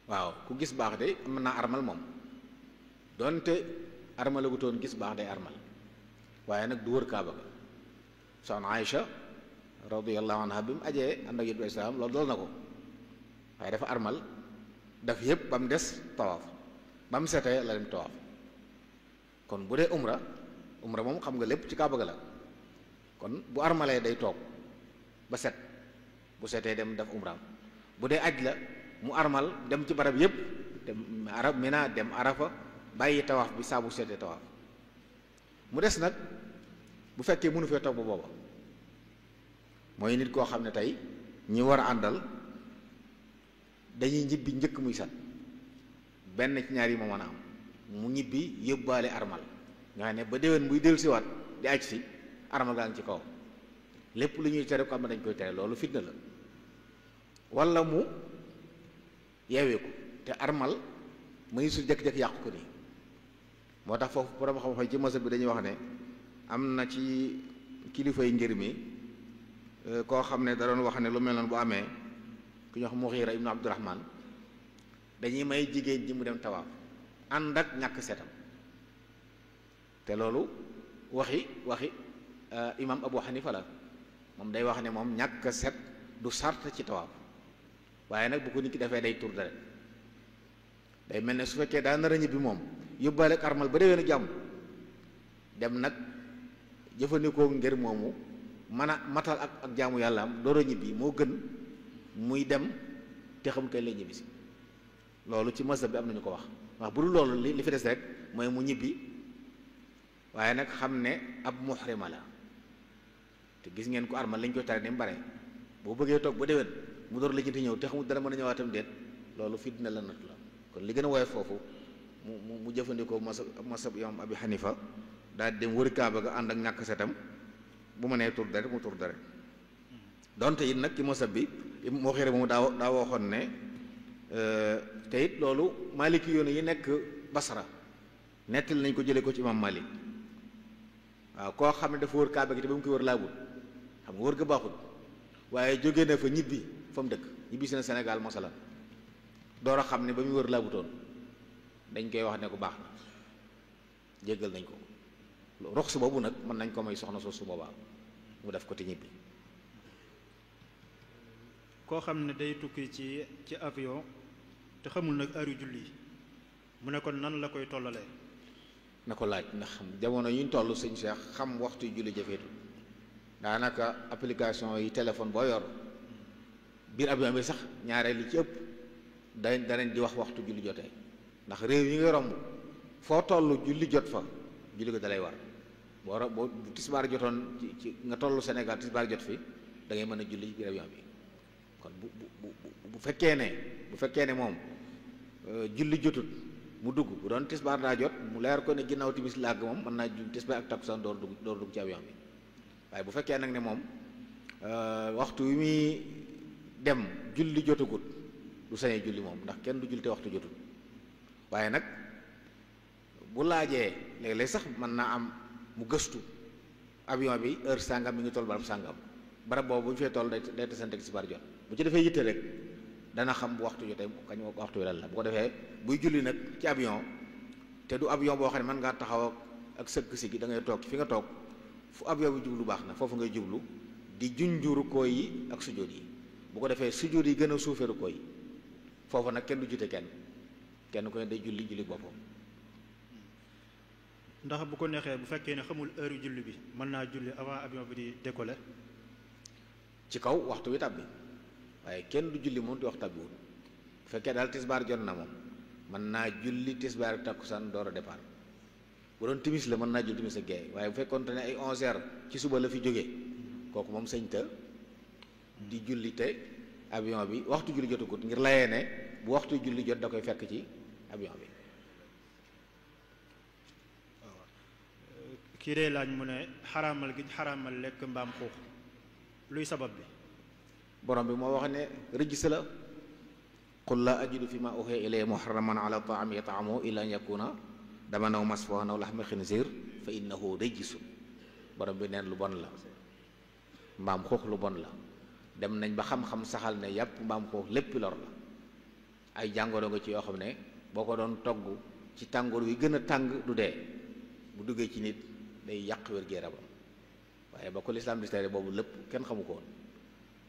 waaw ku gis baax de mën naa armal moom donte armalagu toon gis baax day armal waaye nag du wër kaaba ga. soxna Aïcha radiyallahu anha bi mu ajee ànd ak yéen islaam loolu dool na ko waaye dafa armal daf yëpp ba mu des tawaaf ba mu setee la dem tawaaf. kon bu dee umra moom xam nga lépp ci kaaba ga la kon bu armalee day toog ba set bu setee dem def umraam. bu dee aj la mu armal dem ci barab yëpp dem arab Mina dem Arafa bàyyi tawaaf bi saa bu setee tawaaf. mu des nag bu fekkee mënu fee toog ba booba mooy nit koo xam ne tey ñi war a àndal dañuy ñibbi njëkk muy sat benn ci ñaar yi moo mën a am mu ñibbi yóbbaale armal nga xam ne ba déwén buy dellu siwaat di aj si armal gaa ngi ci kaw lépp lu ñuy tere ko am na dañ koy tere loolu fitna la. walla mu yeewee ko te armal muy su jëkk-jëkk yàqu ko nii moo tax foofu borom xam-xam ci masab bi dañuy wax ne am na ci kilifay ngir mi koo xam ne da doon wax ne lu mel noonu bu amee ku ñuy wax Mughira ibnu Abdurahman dañuy may jigéen ji mu dem tawaaf ànd ak ñàkk setam te loolu waxi imam Abu Hanifa la moom day wax ne moom ñàkk set du sart ci tawaaf waaye nag bu ko nit ki defee day tur deret day mel ne su fekkee daa nar a ñibbi moom yóbbaale ak armal ba déwénu jàmm dem nag jëfandikoo ngir moomu mën a matal ak jaamu yàlla am door a ñibbi moo gën muy dem te xam kañ lay ñibbi si loolu ci mazhab bi am nañu ko wax bu dul loolu li fi des rek mooy mu ñibbi waaye nag xam ne ab muhrima la te gis ngeen ko armal lañ koy tare ni mu bare boo bëggee toog ba déwén mu door la ñetti ñëw te xamul dara mën a ñëwaatam déet loolu fitna la nat la kon li gën a woyof foofu mu jëfandikoo masab imam Abi Hanifa daal dem wër kaaba ga ànd ak ñàkk setam bu ma nee tur deret mu tur deret donte it nag ci masab bi moo xëre moomu daa waxoon ne te it loolu maliki yoon yi nekk Basra nettali nañ ko jëlee ko ci imam Malik waaw koo xam ne dafa wër kaaba gi te ba mu koy wër laabul xam nga wër ga baaxul waaye jógee na fa ñibbi fa mu dëkk ñibbi seen Sénégal masalan door a xam ne ba mu wër laabutoon dañ koy wax ne ko baax na jéggal nañ ko rox su boobu nag mën nañ ko may soxna soo su boobaa mu def ko te ñibbi. koo xam ne day tukki ci avion te xamul nag heure julli mu ne kon nan la koy tollalee. na ko laaj ndax jamono yi ñu toll sëñ Cheikh xam waxtu julli jafeetu daanaka application yi téléphone boo yor biir avion bi sax ñaareel li ci ëpp danañ di wax waxtu julli jotee ndax réew yi nga romb foo toll julli jot fa julli ko dalay war boo tisbaar jotoon ci nga toll Sénégal tisbaar jot fi da ngay mën a julli ci biir avion bi kon bu fekkee ne moom julli jotut mu dugg bu doon tisbaar daa jot mu leer ko ne ginnaaw timis làgg moom mën naa julli tisbaar ak takkusaan door dugg ci avion bi waaye bu fekkee nag ne moom waxtu wi muy dem julli jotagut du sañee julli moom ndax kenn du julli te waxtu jotul waaye nag bu laajee léeg-léeg sax mën naa am mu gëstu avion bi heure sàngam mi ngi toll barab sàngam barab boobu bu ñu fee toll day tasante ak tisbaar jot bu ci defee yitte rek dana xam bu waxtu jotee kañ waxtu wi lan la bu ko defee buy julli nag ci avion te du avion boo xam ne mën ngaa taxaw ak sëgg si gi da ngay toog fi nga toog fu avion bi jublu baax na foofu ngay jublu di junju rukkoo yi ak sujjóot yi bu ko defee sujjóot yi gën a suufee rukkoo yi foofu nag kenn du jute kenn ko ne day julli boppam. ndax bu ko neexee bu fekkee ne xamul heure julli bi mën naa julli avant avion bi di décoller. ci kaw waxtu wi tàbbi waaye kenn du julli moom di wax tàbbiwul bu fekkee daal tisbaar jot na moom mën naa julli tisbaar ak takkusaan door a départ bu doon timis la mën naa julli timis ak gee waaye bu fekkoonte ne ay 11h ci suba la fi jógee kooku moom sëñ ta di julli te avion bi waxtu julli jotagut ngir layee ne bu waxtu julli jot da koy fekk ci avion bi. kii dee laaj mu ne xaraamal gi xaraamal lekk mbaam xuux luy sabab bi. borom bi moo wax ne rijs la qul laa ajidu fi ma uhiya ilayya muharraman ala ta'amin yat'amuhu illa an yakuna dama naw masfuuhan aw lahma xinziir fa innahu rijsun borom bi neen lu bon la mbaam xuux lu bon la. dem nañ ba xam-xam saxal ne yàpp mbaam xuux lépp lor la ay jàngoro nga ci yoo xam ne boo ko doon togg ci tàngoor wi gën a tàng du dee bu duggee ci nit day yàq wér-gu-yaramam waaye ba ko lislaam di tere boobu lépp kenn xamu ko woon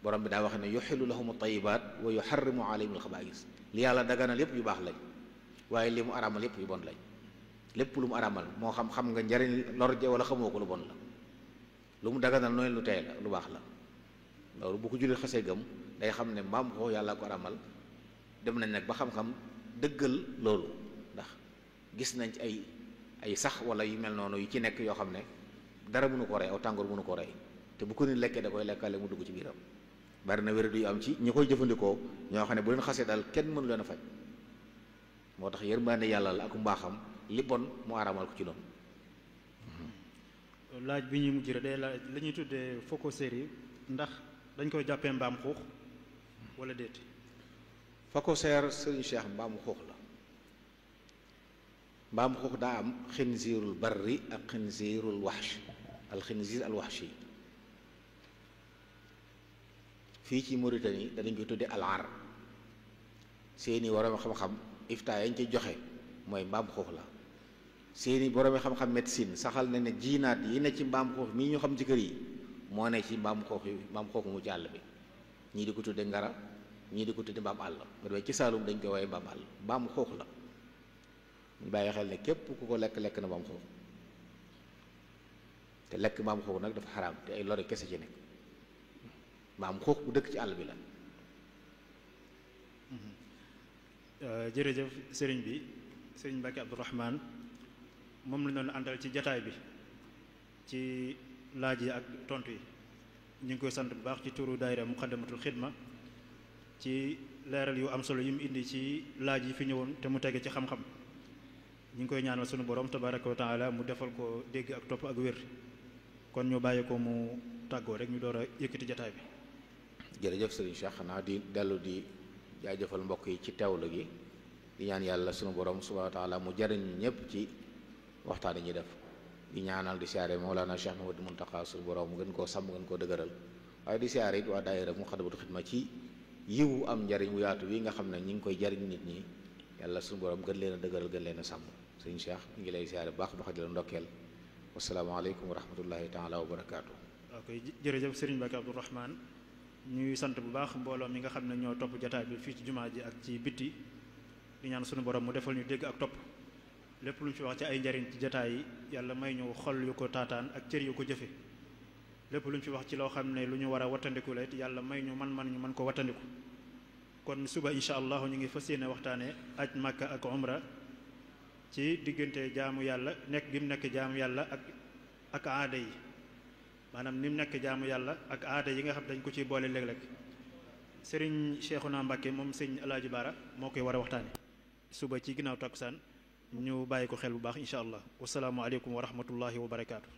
borom bi daa wax ne yuxillu lahum tayibaat wa yuxarrimu alayhim alxabaa'is li yàlla daganal yépp yu baax lañ waaye li mu araamal yépp yu bon lañ lépp lu mu araamal moo xam nga njariñ lor ja wala xamoo ko lu bon la lu mu daganal nooy lu tey la lu baax la loolu bu ko jullit xasee gëm day xam ne mbaam xuux yàlla ko araamal dem nañ nag ba xam-xam dëggal loolu ndax gis nañ ci ay sax wala yu mel noonu yu ci nekk yoo xam ne dara mënu ko rey aw tàngoor mënu ko rey te bu ko nit lekkee da koy lekkale mu dugg ci biiram bari na wér du yu am ci ñi koy jëfandikoo ñoo xam ne bu leen xasee daal kenn mënu leen a faj moo tax yërmande yàlla la ak mbaaxam li bon mu araamal ko ci noonu. laaj bi ñuy mujj rek day laaj la ñuy tuddee phocosérie ndax dañ koy jàppee mbaam xuux wala déet. phocosérie sëriñ Cheikh mbaam xuux la mbaam xuux daa am xinziirul barri ak xinziirul waxsh al xinziir al waxshi fii ci Mauritanie danañ koy tuddee al-ar seeni borom xam-xam iftaa yañ ci joxe mooy mbaam xuux la seeni borom xam-xam médecine saxal na ne jiinaat yi ne ci mbaam xuux mii ñu xam ci kër yi moo ne ci mbaam xuux mu ci àll bi ñii di ko tudde ngara ñii di ko tudde mbaam àll ba demee ci Saalum dañ koy woowee mbaam àll mbaam xuux la ñu bàyyi xel ne képp ku ko lekk na mbaam xuux te lekk mbaam xuux nag dafa xaraam te ay lore kese ci nekk mbaam xuux bu dëkk ci àll bi la. jërëjëf sëriñ bi sëriñ Mbacke Abdourahmane moom la ñu doon àndal ci jataay bi ci laaj yi ak tontu yi ñu ngi koy sant bu baax ci turu daayira Muqaddamatul Xidma ci leeral yu am solo yi mu indi ci laaj yi fi ñëwoon te mu tege ci xam-xam ñu ngi koy ñaanal sunu borom tabaraka wa taala mu defal ko dégg ak topp ak wér kon ñu bàyyi ko mu tàggoo rek ñu door a yëkkati jataay bi. jërëjëf sëriñ Cheikh xanaa di dellu di jaajëfal mbokk yi ci teewlu gi di ñaan yàlla sunu borom subhanahu wa taala mu jariñ ñëpp ci waxtaan yi ñuy def di ñaanal di siyaare Mawlana Cheikh Mouhamadou Mountakha sunu borom gën koo sàmm gën koo dëgëral waaye di siyaare it waa daayira Muqaddamatul Xidma ci yiwu am njariñ wu yaatu wi nga xam ne ñi ngi koy jariñ nit ñi yàlla sunu borom gën leen a dëgëral gën leen a sàmm sëriñ Cheikh ñu ngi lay siyaare baax baax di la ndokkeel wasalaamaaleykum wa rahmatullahi taala wa barakaatu. ok jërëjëf sëriñ Mbacke Abdourahmane ñuy sant bu baax mbooloo mi nga xam ne ñoo topp jataay bi fii ci jumaa ji ak ci bitti di ñaan sunu borom mu defal ñu dégg ak topp lépp lu ñu fi wax ci ay njariñ ci jataay yi yàlla may ñu xol yu ko taataan ak cër yu ko jëfe lépp lu ñu fi wax ci loo xam ne lu ñu war a wattandiku la it yàlla may ñu man ñu mën ko wattandiku kon suba incha allah ñu ngi fas yéene waxtaane aj Makka ak umra ci diggante jaamu yàlla nekk gi mu nekk jaamu yàlla ak aada yi maanaam ni mu nekk jaamu yàlla ak aada yi nga xam dañ ko ciy boole léeg-léeg sëriñ Cheikhouna Mbacke moom sëriñ Alaaji Baara moo koy war a waxtaane suba ci ginnaaw takkusaan ñu bàyyi ko xel bu baax incha allah wasalaamualeykum wa rahmatullahi wa barakaatu.